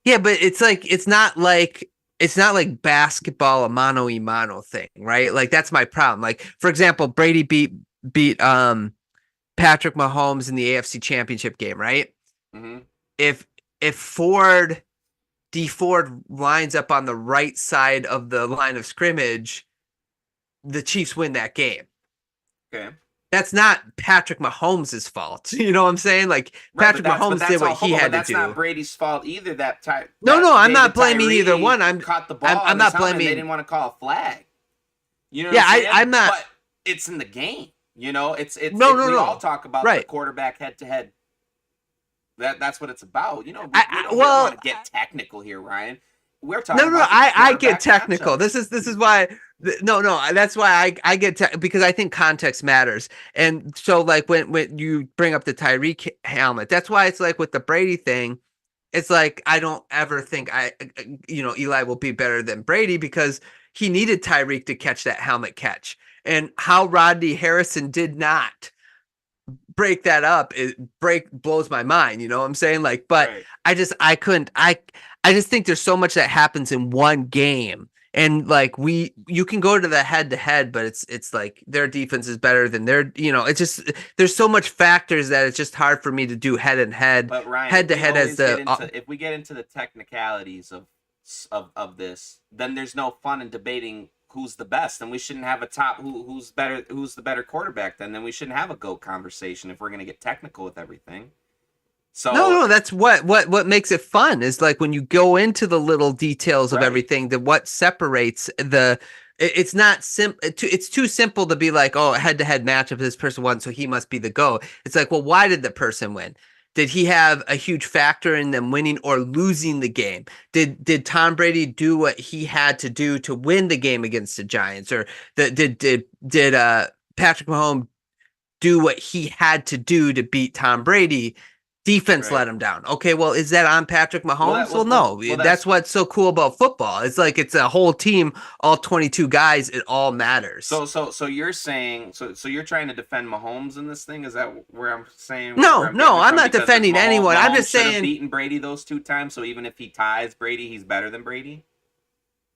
Yeah, but it's not like basketball a mano a mano thing, right? Like that's my problem. Like for example, Brady beat Patrick Mahomes in the AFC Championship game, right? Mm-hmm. If if Ford lines up on the right side of the line of scrimmage, the Chiefs win that game. Okay. That's not Patrick Mahomes' fault. You know what I'm saying? Like Right, Patrick but Mahomes did that's what all he football. But had to that's not do. Brady's fault either. No, That no, I'm David not blaming either Tyree one. I'm caught the I'm ball I'm in his not helmet. And they blaming. didn't want to call a flag. You know what I'm Yeah, saying? I'm not. But it's in the game. You know, No, no, we all no. talk about the Right. quarterback head to head. That's what it's about. You know, we don't want Well, to get technical here, Ryan. We're no, talking no, no. about the I get quarterback technical. matchups. This is why. No, no. That's why I get because I think context matters. And so, like when you bring up the Tyreek helmet, that's why it's like with the Brady thing. It's like I don't ever think Eli will be better than Brady because he needed Tyreek to catch that helmet catch, and how Rodney Harrison did not break that up, it blows my mind. You know what I'm saying? Like, but Right. I couldn't. I just think there's so much that happens in one game. And like you can go to the head to head, but it's like their defense is better than their, it's just there's so much factors that it's just hard for me to do But Ryan, head if to we head as always get the into if we get into the technicalities of this, then there's no fun in debating who's the best, and we shouldn't have a top who's the better quarterback. Then we shouldn't have a GOAT conversation if we're gonna get technical with everything. No, So no, that's what makes it fun is like when you go into the little details of right, everything, that what separates it's not simple. It's too simple to be like, oh, head to head matchup. This person won, so he must be the GOAT. It's like, well, why did the person win? Did he have a huge factor in them winning or losing the game? Did Tom Brady do what he had to do to win the game against the Giants, or did Patrick Mahomes do what he had to do to beat Tom Brady? Defense right. let him down. Okay, well, is that on Patrick Mahomes? Well, no. That's That's what's so cool about football. It's like it's a whole team, all 22 guys. It all matters. so you're saying so you're trying to defend Mahomes in this thing? Is that where I'm saying where No, I'm getting no, it I'm from? not Because defending anyone. I'm Mahomes just should have saying. beaten Brady those two times, so even if he ties Brady, he's better than Brady.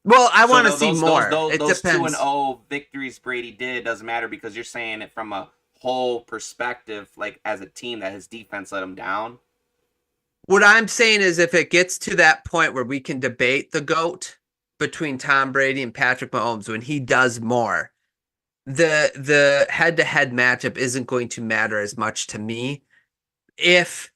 Well, I So want to see more. It those 2 and depends. 0 victories Brady did doesn't matter because you're saying it from a whole perspective, like as a team that his defense let him down. What I'm saying is, if it gets to that point where we can debate the GOAT between Tom Brady and Patrick Mahomes when he does more, the head to head matchup isn't going to matter as much to me if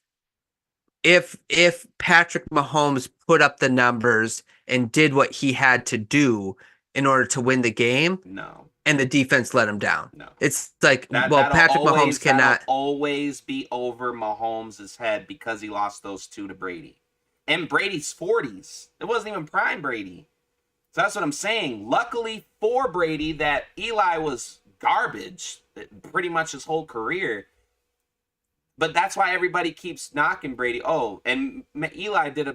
if Patrick Mahomes put up the numbers and did what he had to do in order to win the game No, and the defense let him down. no. It's like, well, Patrick Mahomes That'll cannot. always be over Mahomes' head because he lost those 2 to Brady. In Brady's 40s. It wasn't even prime Brady. So that's what I'm saying. Luckily for Brady that Eli was garbage pretty much his whole career. But that's why everybody keeps knocking Brady. Oh, and Eli did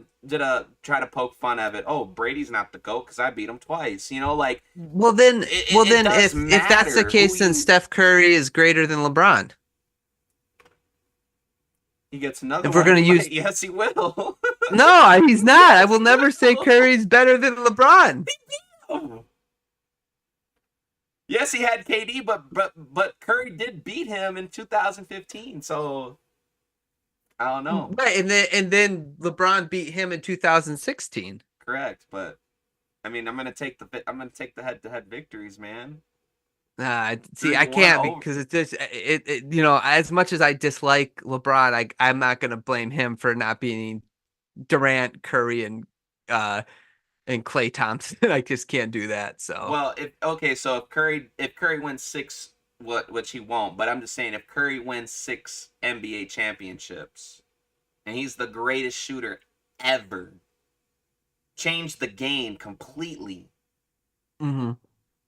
a try to poke fun of it. Oh, Brady's not the GOAT because I beat him twice. You know, like Well it then does if that's the matter who case, then you. Steph Curry is greater than LeBron. He gets another If we're one. gonna He use might. Yes, he will. No, he's not. I will never say Will. Curry's better than LeBron. Oh. Yes, he had KD, but Curry did beat him in 2015. So I don't know. Right, and then LeBron beat him in 2016. Correct, but I mean, I'm gonna take the head to head victories, man. See, I 3-1 can't over. because it's just as much as I dislike LeBron, I'm not gonna blame him for not beating Durant, Curry, and Klay Thompson. I just can't do that. So Well, if okay, so if Curry wins 6, which he won't, but I'm just saying if Curry wins 6 NBA championships and he's the greatest shooter ever, changed the game completely. mhm.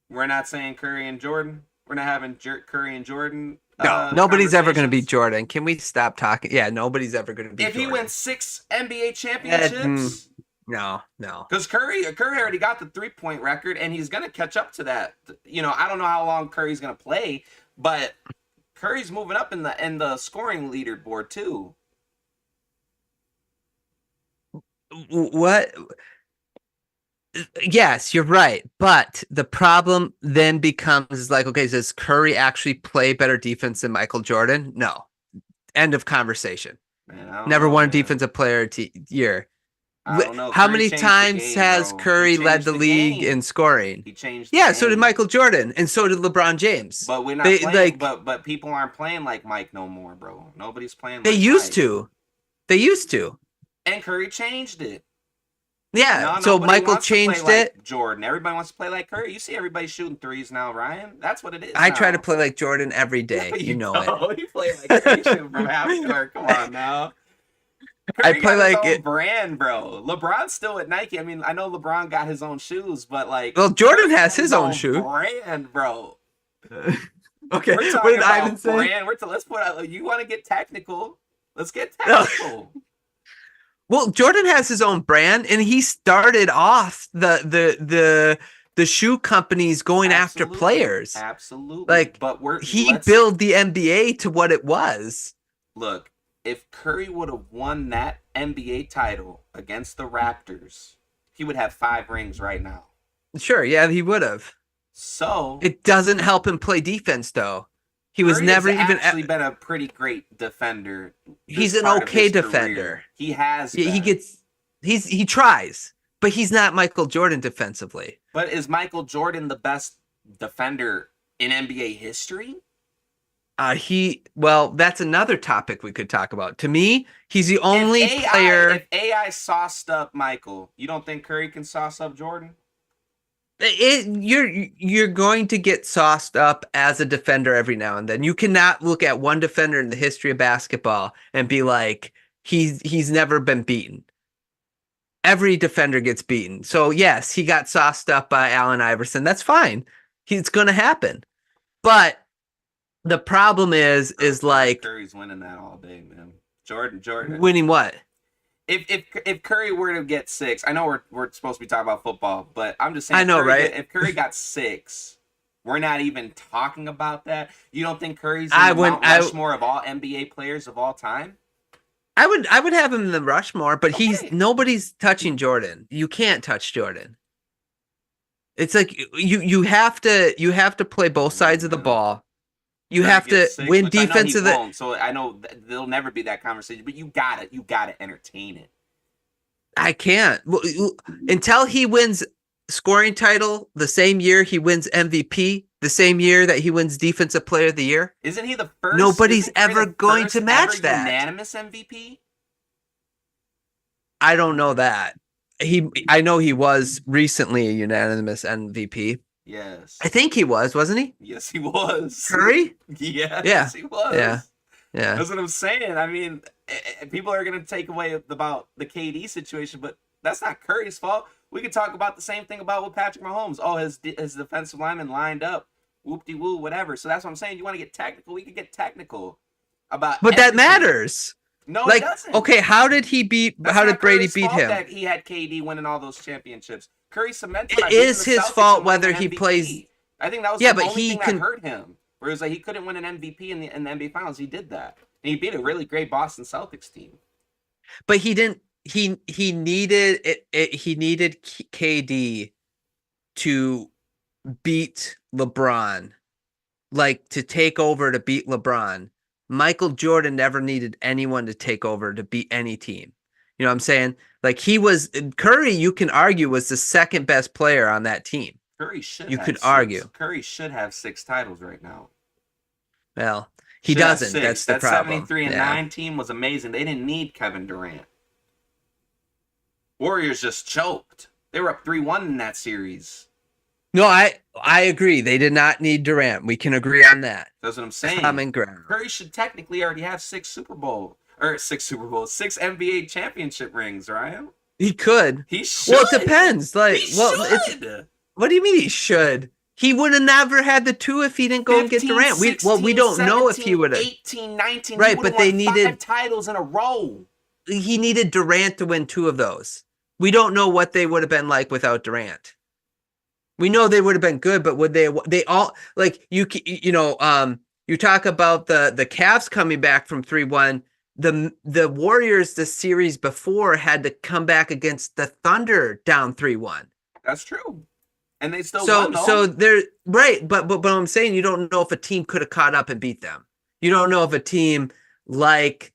We're not saying Curry and Jordan. We're not having Curry and Jordan No, nobody's ever gonna be conversations. Jordan. Can we stop talking? Yeah, nobody's ever gonna be If he wins Jordan. 6 NBA Eh, championships, no, no. because Curry already got the 3-point record, and he's gonna catch up to that. You know, I don't know how long Curry's gonna play, but Curry's moving up in the scoring leaderboard too. What? Yes, you're right. But the problem then becomes like, okay, does Curry actually play better defense than Michael Jordan? No. End of conversation. Man, I don't Never know, won man. defensive player year. I don't know. How Curry many changed the times game, has bro. He Curry led changed the the league in game. scoring? He changed the Yeah, so did game. Michael Jordan, and so did LeBron James. But we're not They playing. like But people aren't playing like Mike no more, bro. Nobody's playing they like used Mike. to. They used to. And Curry changed it. Yeah, No, so nobody Michael wants to play changed like it. Jordan. Everybody wants to play like Curry. You see everybody shooting threes now, Ryan. That's what it is I try to now. play like Jordan every No, day. You you know it. don't. You play like Curry shooting from half court. Come on now. I Curry play got his like own it. brand, bro. LeBron's still at Nike. I mean, I know LeBron got his own shoes, but like Well, Jordan Curry has got his his own own shoe. brand, bro. Okay, We're what talking did Ivan about say? brand. Let's put out. You want to get technical? Let's get No. technical. Well, Jordan has his own brand, and he started off the shoe companies going after Absolutely, players. absolutely. Like But we're he let's built the NBA to what it was. look. If Curry would have won that NBA title against the Raptors, he would have 5 rings right now. Sure, yeah, he would have. So It doesn't help him play defense though. He was Curry has never even. actually been a pretty great defender this He's an part of okay his defender. career. He has Yeah, he been. gets. He tries, but he's not Michael Jordan defensively. But is Michael Jordan the best defender in NBA history? Well, that's another topic we could talk about. To me, he's the only If player. AI sauced up Michael, you don't think Curry can sauce up Jordan? You're going to get sauced up as a defender every now and then. You cannot look at one defender in the history of basketball and be like he's never been beaten. Every defender gets beaten. So yes, he got sauced up by Allen Iverson. That's fine. It's going to happen. But the problem is like Curry's winning that all day, man. Jordan. winning what? If Curry were to get 6, I know we're supposed to be talking about football, but I'm just saying I know, right? If Curry got 6, we're not even talking about that. You don't think Curry's in I the would Mount Rushmore of all NBA players of all time? I would have him in the Rushmore, but Okay. nobody's touching Jordan. You can't touch Jordan. It's like you have to play both sides of the ball. You Curry have to gets 6, win which I know he defensive. won't. So I know there'll never be that conversation, but you gotta entertain it. I can't until he wins scoring title the same year he wins MVP, the same year that he wins Defensive Player of the Year. Isn't he the first? Nobody's isn't Curry ever the going first to match ever that. unanimous MVP? I don't know that. I know he was recently a unanimous MVP. Yes. I think he was, wasn't he? Yes, he was. Curry? Yes, Yeah. he was. Yeah. Yeah. That's what I'm saying. I mean, people are going to take away about the KD situation, but that's not Curry's fault. We could talk about the same thing about with Patrick Mahomes. Oh, his defensive lineman lined up, whoop-de-woo, whatever. So that's what I'm saying. You want to get technical? We could get technical about But that everything. matters. No, Like, it doesn't. okay, how did Brady Curry's beat fault him? that he had KD winning all those championships. Curry cemented. It is his fault whether he MVP. plays. I think that was Yeah, the but only he thing can. that hurt him. Where it was like he couldn't win an MVP in the NBA Finals. He did that, and he beat a really great Boston Celtics team. But he didn't. He needed it. He needed KD to beat LeBron, like to take over to beat LeBron. Michael Jordan never needed anyone to take over to beat any team. You know what I'm saying? Like Curry, you can argue was the second best player on that team. Curry should. You have could 6. argue. Curry should have 6 titles right now. Well, he Should have doesn't. 6. That's the that problem. 73-9 team was amazing. They didn't need Kevin Durant. Warriors just choked. They were up 3-1 in that series. No, I agree. They did not need Durant. We can agree on that. That's what I'm saying. Common ground. Curry should technically already have 6 NBA championship rings, Ryan. He could. He should. Well, it depends. Like, He should. What do you mean he should? He would have never had the 2 if he didn't go 15, and get Durant. 16, We don't know if he would have. 18, 19. Right, but they needed 5 titles in a row. He needed Durant to win 2 of those. We don't know what they would have been like without Durant. We know they would have been good, but would they all like you talk about the Cavs coming back from 3-1. The Warriors the series before had to come back against the Thunder down 3-1. That's true. And they still won, though. So they're right, but I'm saying you don't know if a team could have caught up and beat them. You don't know if a team like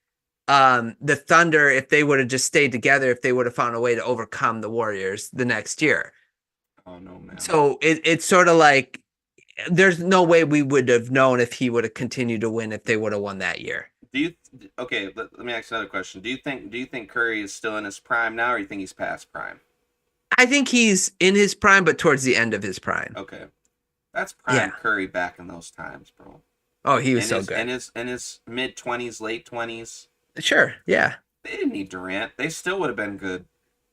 the Thunder, if they would have just stayed together, if they would have found a way to overcome the Warriors the next year. Oh no, man. So it's sort of like there's no way we would have known if he would have continued to win if they would have won that year. Okay, let me ask another question. Do you think Curry is still in his prime now, or do you think he's past prime? I think he's in his prime, but towards the end of his prime. Okay, that's prime Yeah. Curry back in those times, bro. Oh, he was In so his good. mid 20s, late 20s, Sure. Yeah. they didn't need Durant. They still would have been good.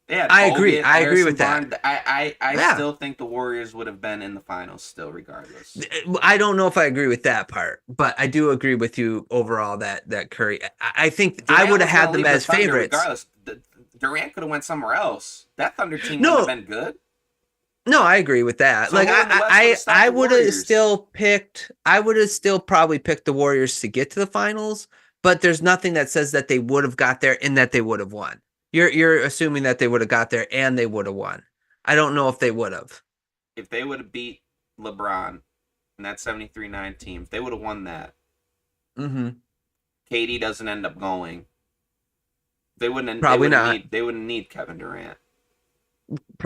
They had I agree. Bogut, I agree Harrison with that. Barnes. I Yeah. still think the Warriors would have been in the finals still, regardless. I don't know if I agree with that part, but I do agree with you overall that Curry. I think I Durant would have was going had to them leave the as Thunder favorites. regardless. Durant could have went somewhere else. That Thunder team wouldn't have No, been good. no, I agree with that. So Like who in the West would have stopped I the would have Warriors? still picked. I would have still probably picked the Warriors to get to the finals, but there's nothing that says that they would have got there and that they would have won. You're assuming that they would have got there and they would have won. I don't know if they would have. If they would have beat LeBron in that 73-9 team, if they would have won that, Hmm. KD doesn't end up going. They wouldn't. Probably not. They wouldn't need Kevin Durant.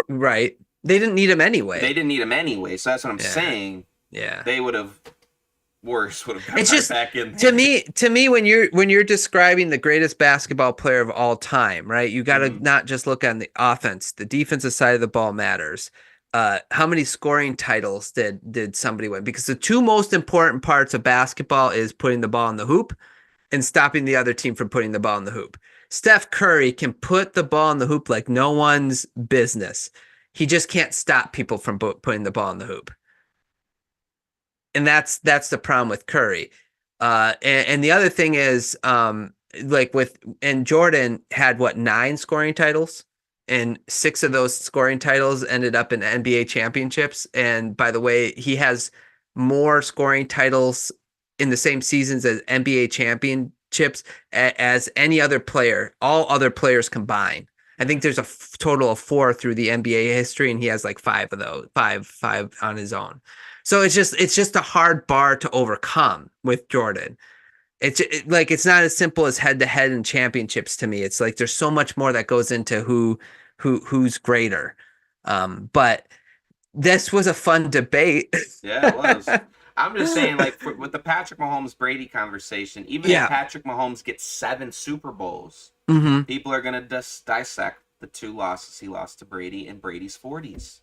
Right. They didn't need him They anyway. didn't need him anyway. So that's what I'm Yeah. saying. Yeah. They would have. Warriors would have been It's right just back in there. to me when you're describing the greatest basketball player of all time, right? You got to Mhm. not just look on the offense. The defensive side of the ball matters. How many scoring titles did somebody win? Because the two most important parts of basketball is putting the ball in the hoop and stopping the other team from putting the ball in the hoop. Steph Curry can put the ball in the hoop like no one's business. He just can't stop people from putting the ball in the hoop, and that's the problem with Curry. And the other thing is, like with and Jordan had what, 9 scoring titles, and 6 of those scoring titles ended up in NBA championships. And by the way, he has more scoring titles in the same seasons as NBA championships as any other player, all other players combined. I think there's a total of 4 through the NBA history, and he has like 5 of those, five on his own. So it's just a hard bar to overcome with Jordan. Like it's not as simple as head to head in championships to me. It's like there's so much more that goes into who's greater. But this was a fun debate. Yeah, it was. I'm just saying, like, with the Patrick Mahomes Brady conversation, even if Yeah. Patrick Mahomes gets 7 Super Bowls, Hmm. people are gonna dissect the 2 losses he lost to Brady in Brady's 40s.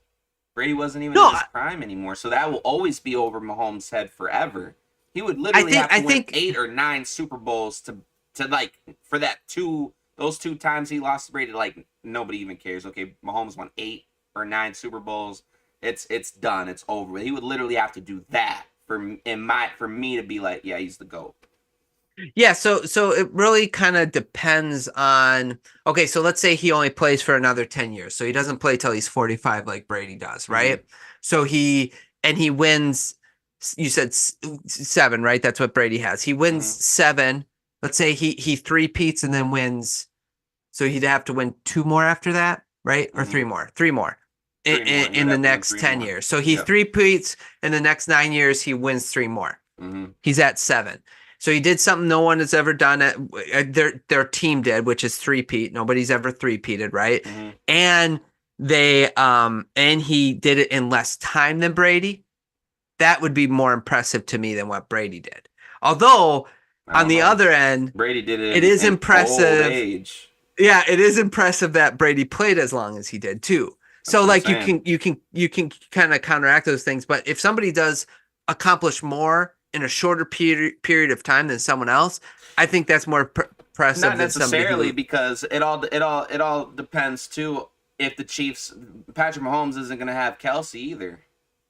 Brady wasn't even No, in his prime anymore, so that will always be over Mahomes' head forever. He would literally have I to win think 8 or 9 Super Bowls to like for that those 2 times he lost to Brady. Like nobody even cares. Okay, Mahomes won 8 or 9 Super Bowls. It's done. It's over. He would literally have to do that for me to be like, yeah, he's the GOAT. yeah, so it really kind of depends on, okay, so let's say he only plays for another 10 years. So he doesn't play till he's 45 like Brady does, Mm-hmm. right? So he wins, you said 7, right? That's what Brady has. He wins Mm-hmm. 7. Let's say he three-peats and then wins. So he'd have to win 2 more after that, right? Or Mm-hmm. 3 more. 3 more. In, 3 more. He in would the have to win next three 10 more. years. So he Yep. three-peats in the next 9 years, he wins 3 more. Mm-hmm. He's at 7. So he did something no one has ever done. Their team did, which is three-peat. Nobody's ever three-peated, right? Mm-hmm. And and he did it in less time than Brady. That would be more impressive to me than what Brady did. Although I on don't the know. other end, Brady did it it is in old impressive. age. Yeah, it is impressive that Brady played as long as he did too. That's So what I'm like saying. you can kind of counteract those things, but if somebody does accomplish more in a shorter period of time than someone else, I think that's more Not impressive than somebody necessarily, who. because it all depends too. If the Chiefs, Patrick Mahomes isn't going to have Kelce either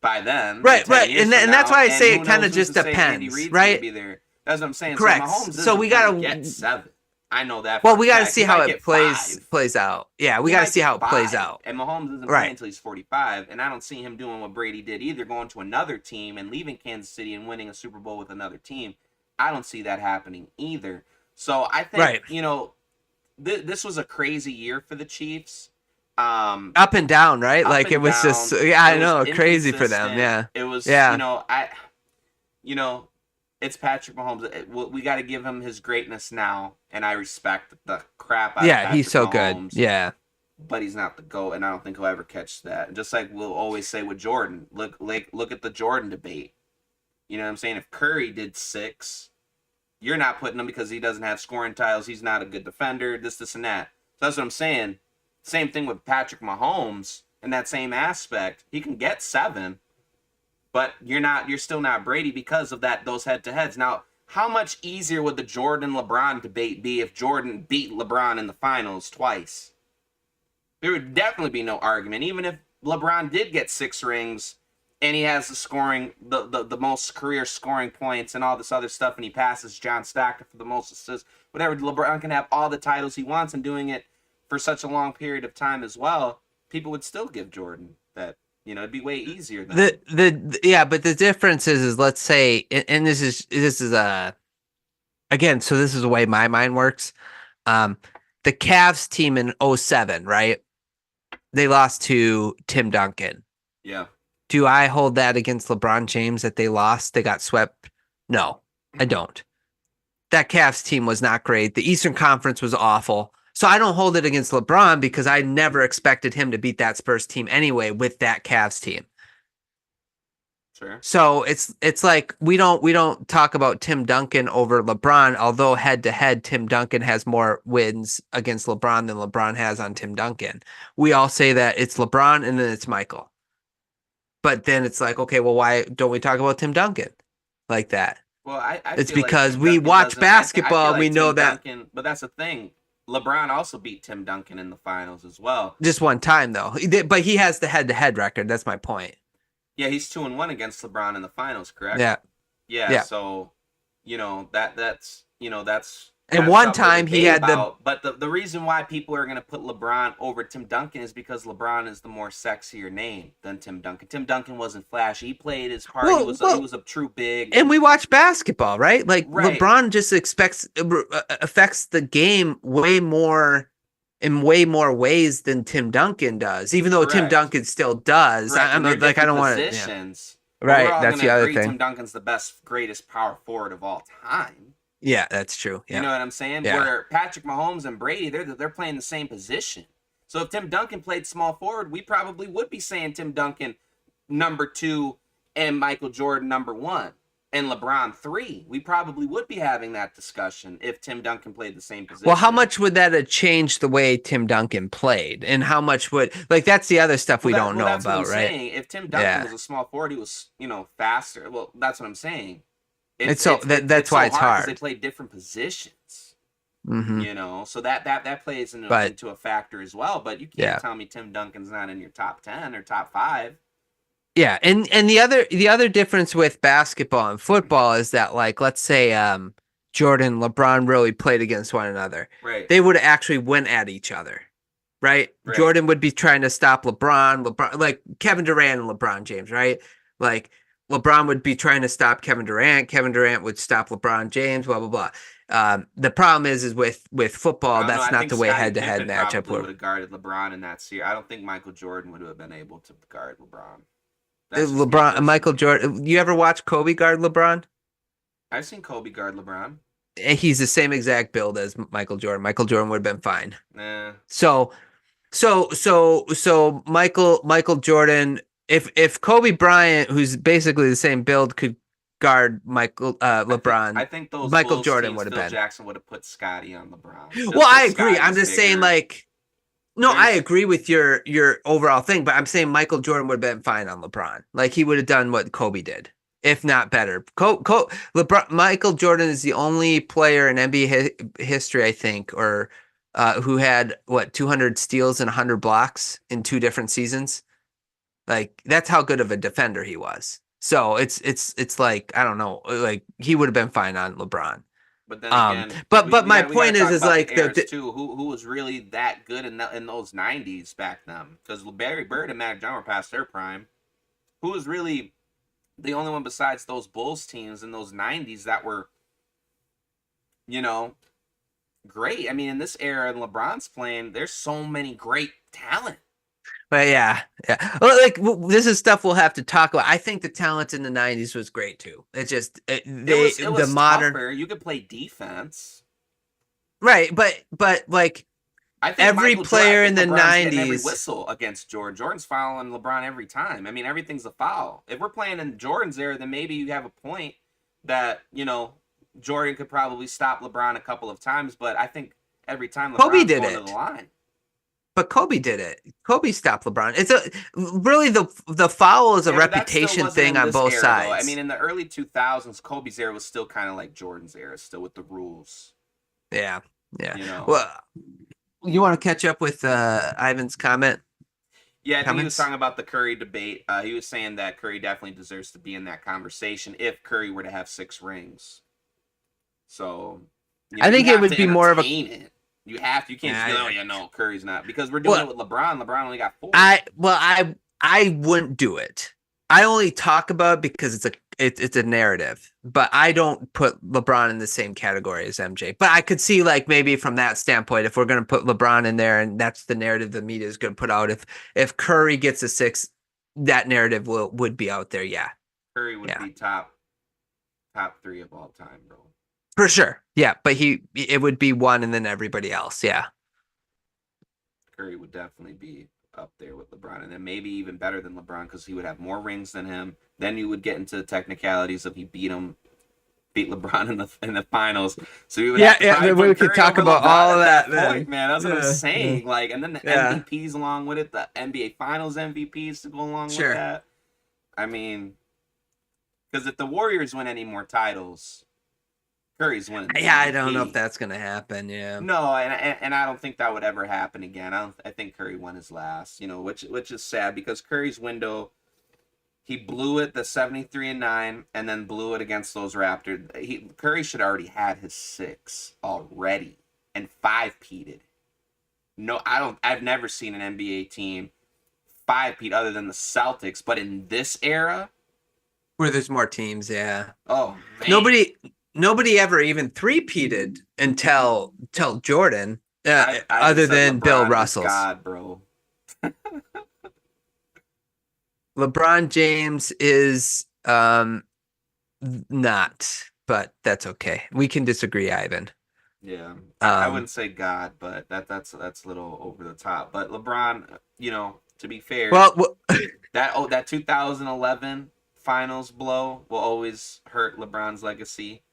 by then, in Right, 10 years from and that's now, why I and say who it kind knows of who's just to say if Andy depends, Reid's going to right? be there. That's what I'm saying. So Correct. Mahomes So we isn't going to gotta. get 7. I know that for Well, a we gotta fact. see He how might it get 5. plays out. Yeah, we He gotta might see get how it plays 5, out. and Mahomes isn't playing Right. until he's 45, and I don't see him doing what Brady did either, going to another team and leaving Kansas City and winning a Super Bowl with another team. I don't see that happening either. So I think Right. this was a crazy year for the Chiefs. Up and down, right? Up Like it and was just, down. yeah, It I was know, crazy for them. inconsistent. Yeah. It was, Yeah. you know, it's Patrick Mahomes. We got to give him his greatness now, and I respect the crap out of Yeah, he's Patrick so good. Mahomes. Yeah. But he's not the GOAT, and I don't think he'll ever catch that. Just like we'll always say with Jordan, look at the Jordan debate. You know what I'm saying? If Curry did 6, you're not putting him because he doesn't have scoring titles. He's not a good defender. This, and that. So that's what I'm saying. Same thing with Patrick Mahomes in that same aspect. He can get 7, but you're still not Brady because of those head-to-heads. Now, how much easier would the Jordan LeBron debate be if Jordan beat LeBron in the finals twice? There would definitely be no argument. Even if LeBron did get 6 rings and he has the most career scoring points and all this other stuff, and he passes John Stockton for the most assists, whatever, LeBron can have all the titles he wants and doing it for such a long period of time as well, people would still give Jordan that. It'd be way easier than Yeah, but the difference is let's say, and this is again, so this is the way my mind works. The Cavs team in '07, right? They lost to Tim Duncan. Yeah. Do I hold that against LeBron James that they lost? They got swept? No, I don't. That Cavs team was not great. The Eastern Conference was awful. So I don't hold it against LeBron because I never expected him to beat that Spurs team anyway with that Cavs team. Sure. So it's like we don't talk about Tim Duncan over LeBron, although head to head Tim Duncan has more wins against LeBron than LeBron has on Tim Duncan. We all say that it's LeBron and then it's Michael. But then it's like, okay, well, why don't we talk about Tim Duncan like that? Well, I it's feel because like we watch basketball and we know that. But that's the thing. LeBron also beat Tim Duncan in the finals as well. Just one time though, but he has the head-to-head record. That's my point. Yeah, he's 2-1 against LeBron in the finals, correct? Yeah. Yeah. So, that's And one time he had But the reason why people are going to put LeBron over Tim Duncan is because LeBron is the more sexier name than Tim Duncan. Tim Duncan wasn't flashy. He played his part. He was a true big. And we watch basketball, right? Like right. LeBron just affects the game in way more ways than Tim Duncan does. Even though Tim Duncan still does. I'm like I don't want to. Yeah. Right, that's the other thing. Tim Duncan's the best, greatest power forward of all time. Yeah, that's true. Yeah. You know what I'm saying? Yeah. Where Patrick Mahomes and Brady, they're playing the same position. So if Tim Duncan played small forward, we probably would be saying Tim Duncan number 2 and Michael Jordan number 1 and LeBron 3. We probably would be having that discussion if Tim Duncan played the same position. Well, how much would that have changed the way Tim Duncan played? And how much would, like, that's the other stuff we don't know about, right? Saying. If Tim Duncan was a small forward, he was, faster. Well, that's what I'm saying. That's why it's hard. They play different positions, mm-hmm. So that plays into a factor as well. But you can't tell me Tim Duncan's not in your top 10 or top 5. Yeah, and the other difference with basketball and football is that, like, let's say Jordan, LeBron really played against one another. Right. They would actually win at each other. Right? Jordan would be trying to stop LeBron, like Kevin Durant and LeBron James, right? Like LeBron would be trying to stop Kevin Durant. Kevin Durant would stop LeBron James, blah, blah, blah. The problem is with football, that's not the way head-to-head matchup would have guarded LeBron in that series. I don't think Michael Jordan would have been able to guard LeBron. Michael Jordan. You ever watch Kobe guard LeBron? I've seen Kobe guard LeBron. He's the same exact build as Michael Jordan. Michael Jordan would have been fine. Nah. So Michael Jordan, if Kobe Bryant, who's basically the same build, could guard LeBron, I think those Michael Bulls Jordan teams, would have Phil been. Jackson would have put Scotty on LeBron. Well, I agree. I'm just saying, like, no, I agree with your overall thing, but I'm saying Michael Jordan would have been fine on LeBron. Like, he would have done what Kobe did, if not better. Michael Jordan is the only player in NBA history, I think, or who had 200 steals and 100 blocks in 2 different seasons. Like, that's how good of a defender he was. So it's like, I don't know, like, he would have been fine on LeBron. But then again, but my point is like who was really that good in those 90s back then? Because Barry Bird and Magic Johnson were past their prime. Who was really the only one besides those Bulls teams in those 90s that were, great? I mean, in this era, and LeBron's playing, there's so many great talent. But yeah. Well, like, this is stuff we'll have to talk about. I think the talent in the 90s was great too. It's just it was modern. Tougher. You could play defense, right? But like, I think every player in the LeBron's 90s every whistle against Jordan. Jordan's fouling LeBron every time. I mean, everything's a foul. If we're playing in Jordan's era, then maybe you have a point that Jordan could probably stop LeBron a couple of times. But I think every time LeBron's Kobe did going it. to the line. But Kobe did it. Kobe stopped LeBron. It's a really the foul is a Yeah, but that still reputation wasn't thing in on this both era, though. I mean, sides. in the early 2000s, Kobe's era was still kind of like Jordan's era, still with the rules, Yeah, yeah. you know. Well, you want to catch up with Ivan's Yeah, I think he was comments? talking about the Curry debate. He was saying that Curry definitely deserves to be in that conversation if Curry were to have 6 rings. So, I you think it have would to be more of a. entertain it. You have to. You can't just be like, oh, Yeah, yeah, no, Curry's not. Because we're doing well, it with LeBron. LeBron only got 4. I wouldn't do it. I only talk about it because it's a narrative, but I don't put LeBron in the same category as MJ. But I could see like maybe from that standpoint, if we're going to put LeBron in there, and that's the narrative the media is going to put out. If Curry gets a 6, that narrative would be out there. Yeah, Curry would yeah, be top 3 of all time, bro. for sure. Yeah, but it would be one, and then everybody else. Yeah, Curry would definitely be up there with LeBron, and then maybe even better than LeBron because he would have more rings than him. Then you would get into the technicalities of he beat LeBron in the finals. So we would yeah, have to yeah. probably Then we put could Curry talk over about LeBron all of at that. that point, Then, man. That's what I'm yeah, yeah, saying. Like, and then the yeah. MVPs along with it, the NBA Finals MVPs to go along with Sure. that. I mean, because if the Warriors win any more titles, Curry's winning the Yeah, I don't know if MVP. that's gonna happen. Yeah. No, and I don't think that would ever happen again. I think Curry won his last, which is sad because Curry's window, he blew it the 73-9 and then blew it against those Raptors. Curry should already had his 6 already and 5-peated. No, I've never seen an NBA team 5-peat other than the Celtics, but in this era, Where there's more teams, yeah. oh man. Nobody nobody ever even three-peated until Jordan, I other just said than Bill LeBron is Russell's. God, bro. LeBron James is not, but that's okay. We can disagree, Ivan. Yeah, I Um wouldn't say God, but that's a little over the top. But LeBron, to be fair, well, that 2011 finals blow will always hurt LeBron's legacy.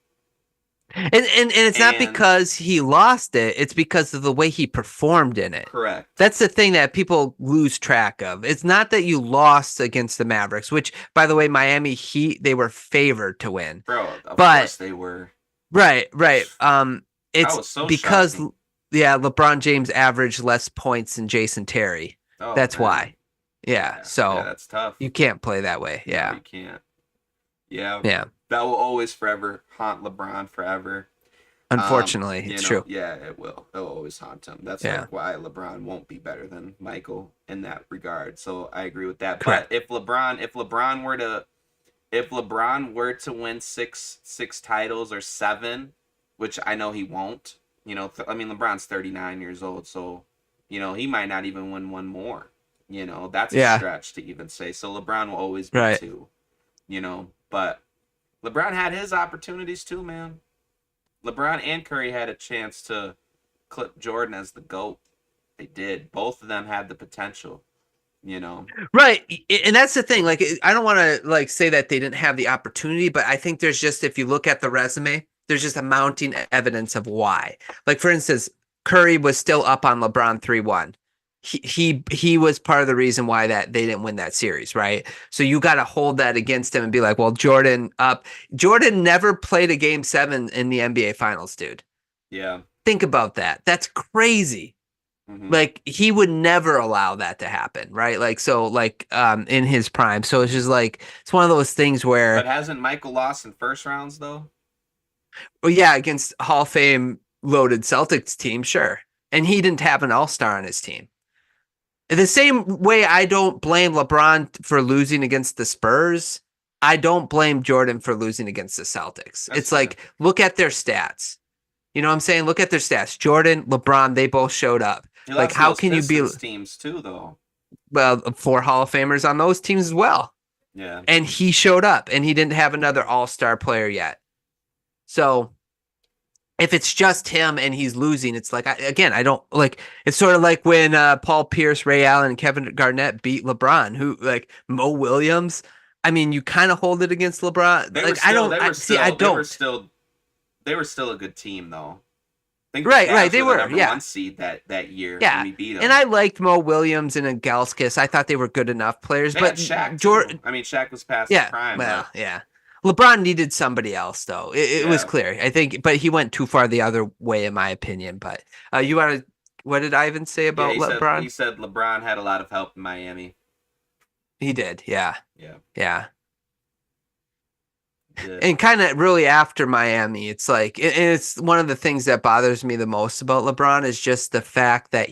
and it's not And because he lost it, it's because of the way he performed in it. correct, That's the thing that people lose track of. It's not that you lost against the Mavericks, which, by the way, Miami Heat, they were favored to win. bro. Of But course they were. right. That It's was so because shocking. yeah, LeBron James averaged less points than Jason Terry. Oh That's man, why. Yeah. yeah, So that's tough. you can't play that way. No, Yeah. you can't. Yeah, Yeah. that will always forever haunt LeBron forever. Unfortunately, it's true. Yeah, it will. It'll always haunt him. That's Yeah. like why LeBron won't be better than Michael in that regard. So I agree with that. But Correct. if LeBron were to win six titles or 7, which I know he won't, I mean LeBron's 39 years old, so he might not even win one more. That's a Yeah. stretch to even say. So LeBron will always be Right. 2, but LeBron had his opportunities too, man. LeBron and Curry had a chance to clip Jordan as the GOAT. They did. Both of them had the potential, you know. Right. And that's the thing. Like, I don't want to like say that they didn't have the opportunity, but I think there's just, if you look at the resume, there's just a mounting evidence of why. Like, for instance, Curry was still up on LeBron 3-1. He was part of the reason why that they didn't win that series, right? So you got to hold that against him and be like, well, Jordan up. Jordan never played a game 7 in the NBA Finals, dude. Yeah. Think about that. That's crazy. Mm-hmm. Like he would never allow that to happen, right? Like so, like in his prime. So it's just like it's one of those things But where, hasn't Michael lost in first rounds though? well, yeah, against Hall of Fame loaded Celtics team, sure, and he didn't have an All Star on his team. The same way I don't blame LeBron for losing against the Spurs, I don't blame Jordan for losing against the Celtics. That's It's fair. like, look at their stats. You know what I'm saying? Look at their stats. Jordan, LeBron, they both showed up. He Like, lost to how those can you be, Pistons teams too, though. well, 4 Hall of Famers on those teams as well? Yeah. And he showed up and he didn't have another all-star player yet. So if it's just him and he's losing, it's like, again, I don't like, it's sort of like when Paul Pierce, Ray Allen, and Kevin Garnett beat LeBron, who like Mo Williams. I mean, you kind of hold it against LeBron. They were Like, still they were I still don't. they were still a good team though. think the Right. Cavs They were the were. number one Yeah. seed that year when Yeah. we beat And them. I liked Mo Williams and Angelskis. I thought they were good enough players, They had but Shaq too. Jordan, I mean, Shaq was past his yeah, prime, well, but yeah. LeBron needed somebody else, though. It was yeah, clear, I think, but he went too far the other way, in my opinion. But you want to, what did Ivan say yeah. about He LeBron? said LeBron had a lot of help in Miami. He did, yeah, Yeah, yeah. he did. And kind of really after Miami, it's like, and it's one of the things that bothers me the most about LeBron is just the fact that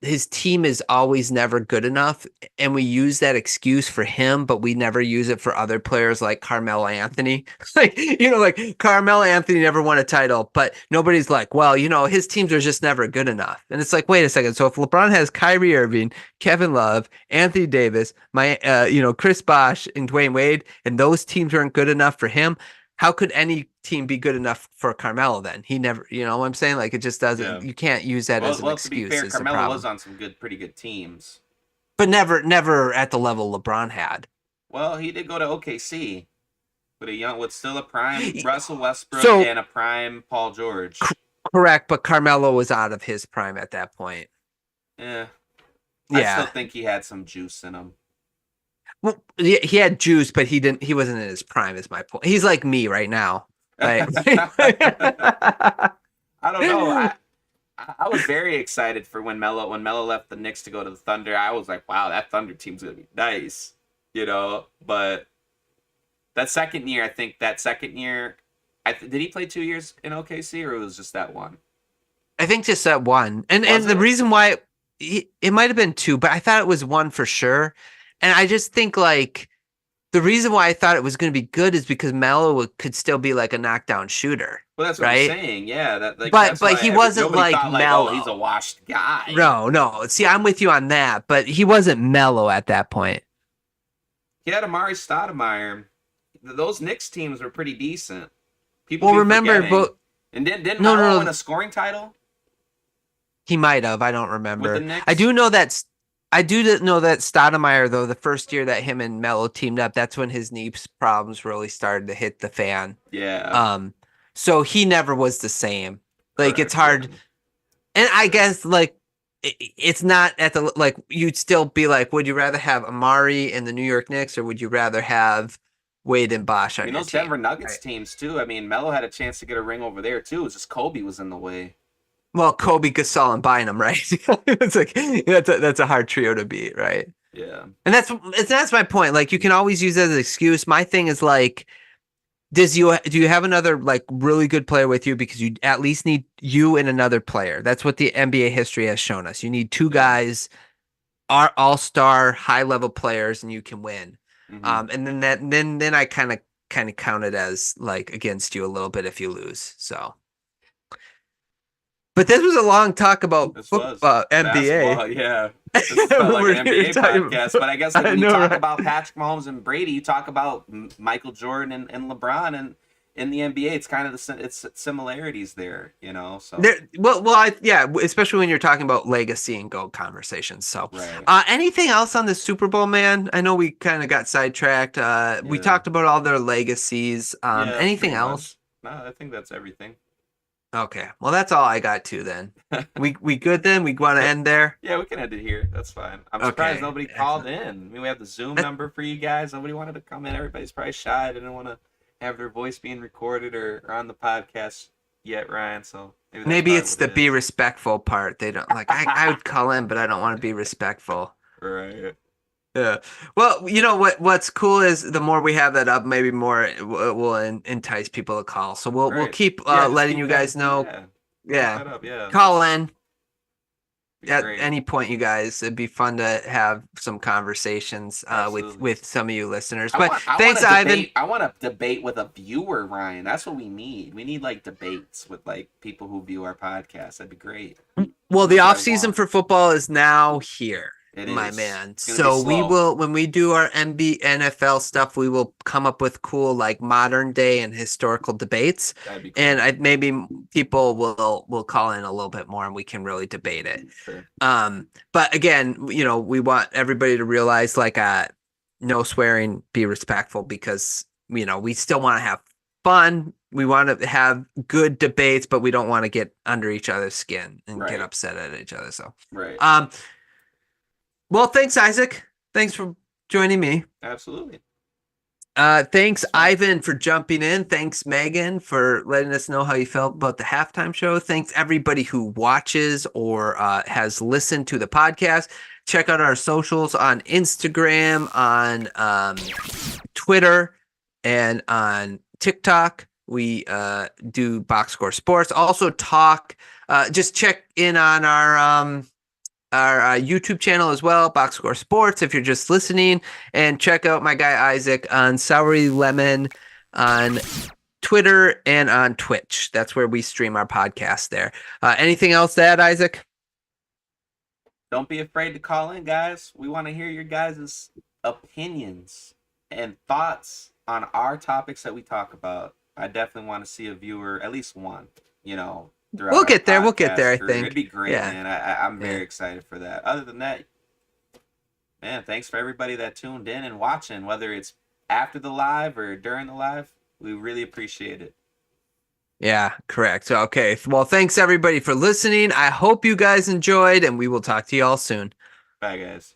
his team is always never good enough. And we use that excuse for him, but we never use it for other players like Carmelo Anthony. Like Carmelo Anthony never won a title, but nobody's like, well, his teams are just never good enough. And it's like, wait a second. So if LeBron has Kyrie Irving, Kevin Love, Anthony Davis, Chris Bosh and Dwayne Wade, and those teams aren't good enough for him, how could any team be good enough for Carmelo then? He never, what I'm saying? Like it just doesn't, Yeah. you can't use that as an Well, to be excuse fair, is the Carmelo was problem. on some pretty good teams. But never at the level LeBron had. Well, he did go to OKC with still a prime Russell Westbrook So and a prime Paul George. correct, but Carmelo was out of his prime at that point. Yeah, I still Yeah. think he had some juice in him. Well, he had juice, but he wasn't in his prime is my point. He's like me right now. Like I don't know. I was very excited for when Melo left the Knicks to go to the Thunder. I was like, wow, that Thunder team's gonna be nice, But that second year, did he play 2 years in OKC or it was just that one? I think just that one. And Was the it? reason why it might have been two, but I thought it was one for sure. And I just think like the reason why I thought it was going to be good is because Melo could still be like a knockdown shooter. Well, that's what I'm right? saying. Yeah, But that's why he wasn't nobody like thought Melo. oh, he's a washed guy. No. See, I'm with you on that, but he wasn't Melo at that point. He had Amari Stoudemire. Those Knicks teams were pretty decent. Well, remember, but and didn't Melo win a scoring title? He might have. I don't remember. With the Knicks? I do know that Stoudemire, though, the first year that him and Melo teamed up, that's when his knee problems really started to hit the fan. Yeah. So he never was the same. Like Correct, it's hard, yeah. and I guess like it's not at the like you'd still be like, would you rather have Amari in the New York Knicks or would you rather have Wade and Bosh on your those team? Denver Nuggets Right. teams too. I mean, Melo had a chance to get a ring over there too. It's just Kobe was in the way. Well, Kobe, Gasol, and Bynum, right? It's like that's a hard trio to beat, right? Yeah. And that's my point. Like you can always use that as an excuse. My thing is like, do you have another like really good player with you because you at least need you and another player. That's what the NBA history has shown us. You need two guys, are all-star, high-level players, and you can win. Mm-hmm. And then I kind of count it as like against you a little bit if you lose. So. But this was a long talk about NBA. Basketball, yeah. This felt like an NBA podcast, but I guess like when you talk about Patrick Mahomes and Brady, you talk about Michael Jordan and LeBron, and in the NBA, it's kind of it's similarities there, So especially when you're talking about legacy and GOAT conversations. So, right. Anything else on the Super Bowl, man? I know we kind of got sidetracked. We talked about all their legacies. Anything else? No, I think that's everything. Okay, well that's all I got too then. we good then? We want to end there? Yeah, we can end it here. That's fine. I'm surprised nobody called in. I mean, we have the Zoom number for you guys. Nobody wanted to come in. Everybody's probably shy. They didn't want to have their voice being recorded or on the podcast yet, Ryan. So maybe it's the be respectful part. They don't like. I would call in, but I don't want to be respectful. Right. Yeah. Well, you know what's cool is the more we have that up, maybe more it will entice people to call. So we'll keep letting you guys know. Yeah. Call in at any point, you guys. It'd be fun to have some conversations with some of you listeners. But thanks, Ivan. I want to debate with a viewer, Ryan. That's what we need. We need like debates with like people who view our podcast. That'd be great. Well, the off season for football is now here. My man. So we will, when we do our NFL stuff, we will come up with cool, like modern day and historical debates. That'd be cool. And maybe people will call in a little bit more and we can really debate it. Sure. But again, we want everybody to realize like, no swearing, be respectful because, we still want to have fun. we want to have good debates, but we don't want to get under each other's skin and get Right. upset at each other. So, Right. um, well, thanks, Isaac. Thanks for joining me. Absolutely. Thanks, Yes, sir. Ivan, for jumping in. Thanks, Megan, for letting us know how you felt about the halftime show. Thanks, everybody who watches or has listened to the podcast. Check out our socials on Instagram, on Twitter, and on TikTok. We do Box Score Sports. Also, just check in on our YouTube channel as well, Box Score Sports, if you're just listening. And check out my guy Isaac on Soury Lemon on Twitter and on Twitch. That's where we stream our podcast there. Anything else to add, Isaac? Don't be afraid to call in, guys. We want to hear your guys' opinions and thoughts on our topics that we talk about. I definitely want to see a viewer, at least one, you know, throughout We'll our get there. We'll get there, podcast I career. It'd think. be great, Yeah. man. I'm Yeah. very excited for that. Other than that, man, thanks for everybody that tuned in and watching, whether it's after the live or during the live. We really appreciate it. Yeah, correct. Okay. Well, thanks everybody for listening. I hope you guys enjoyed, and we will talk to you all soon. Bye, guys.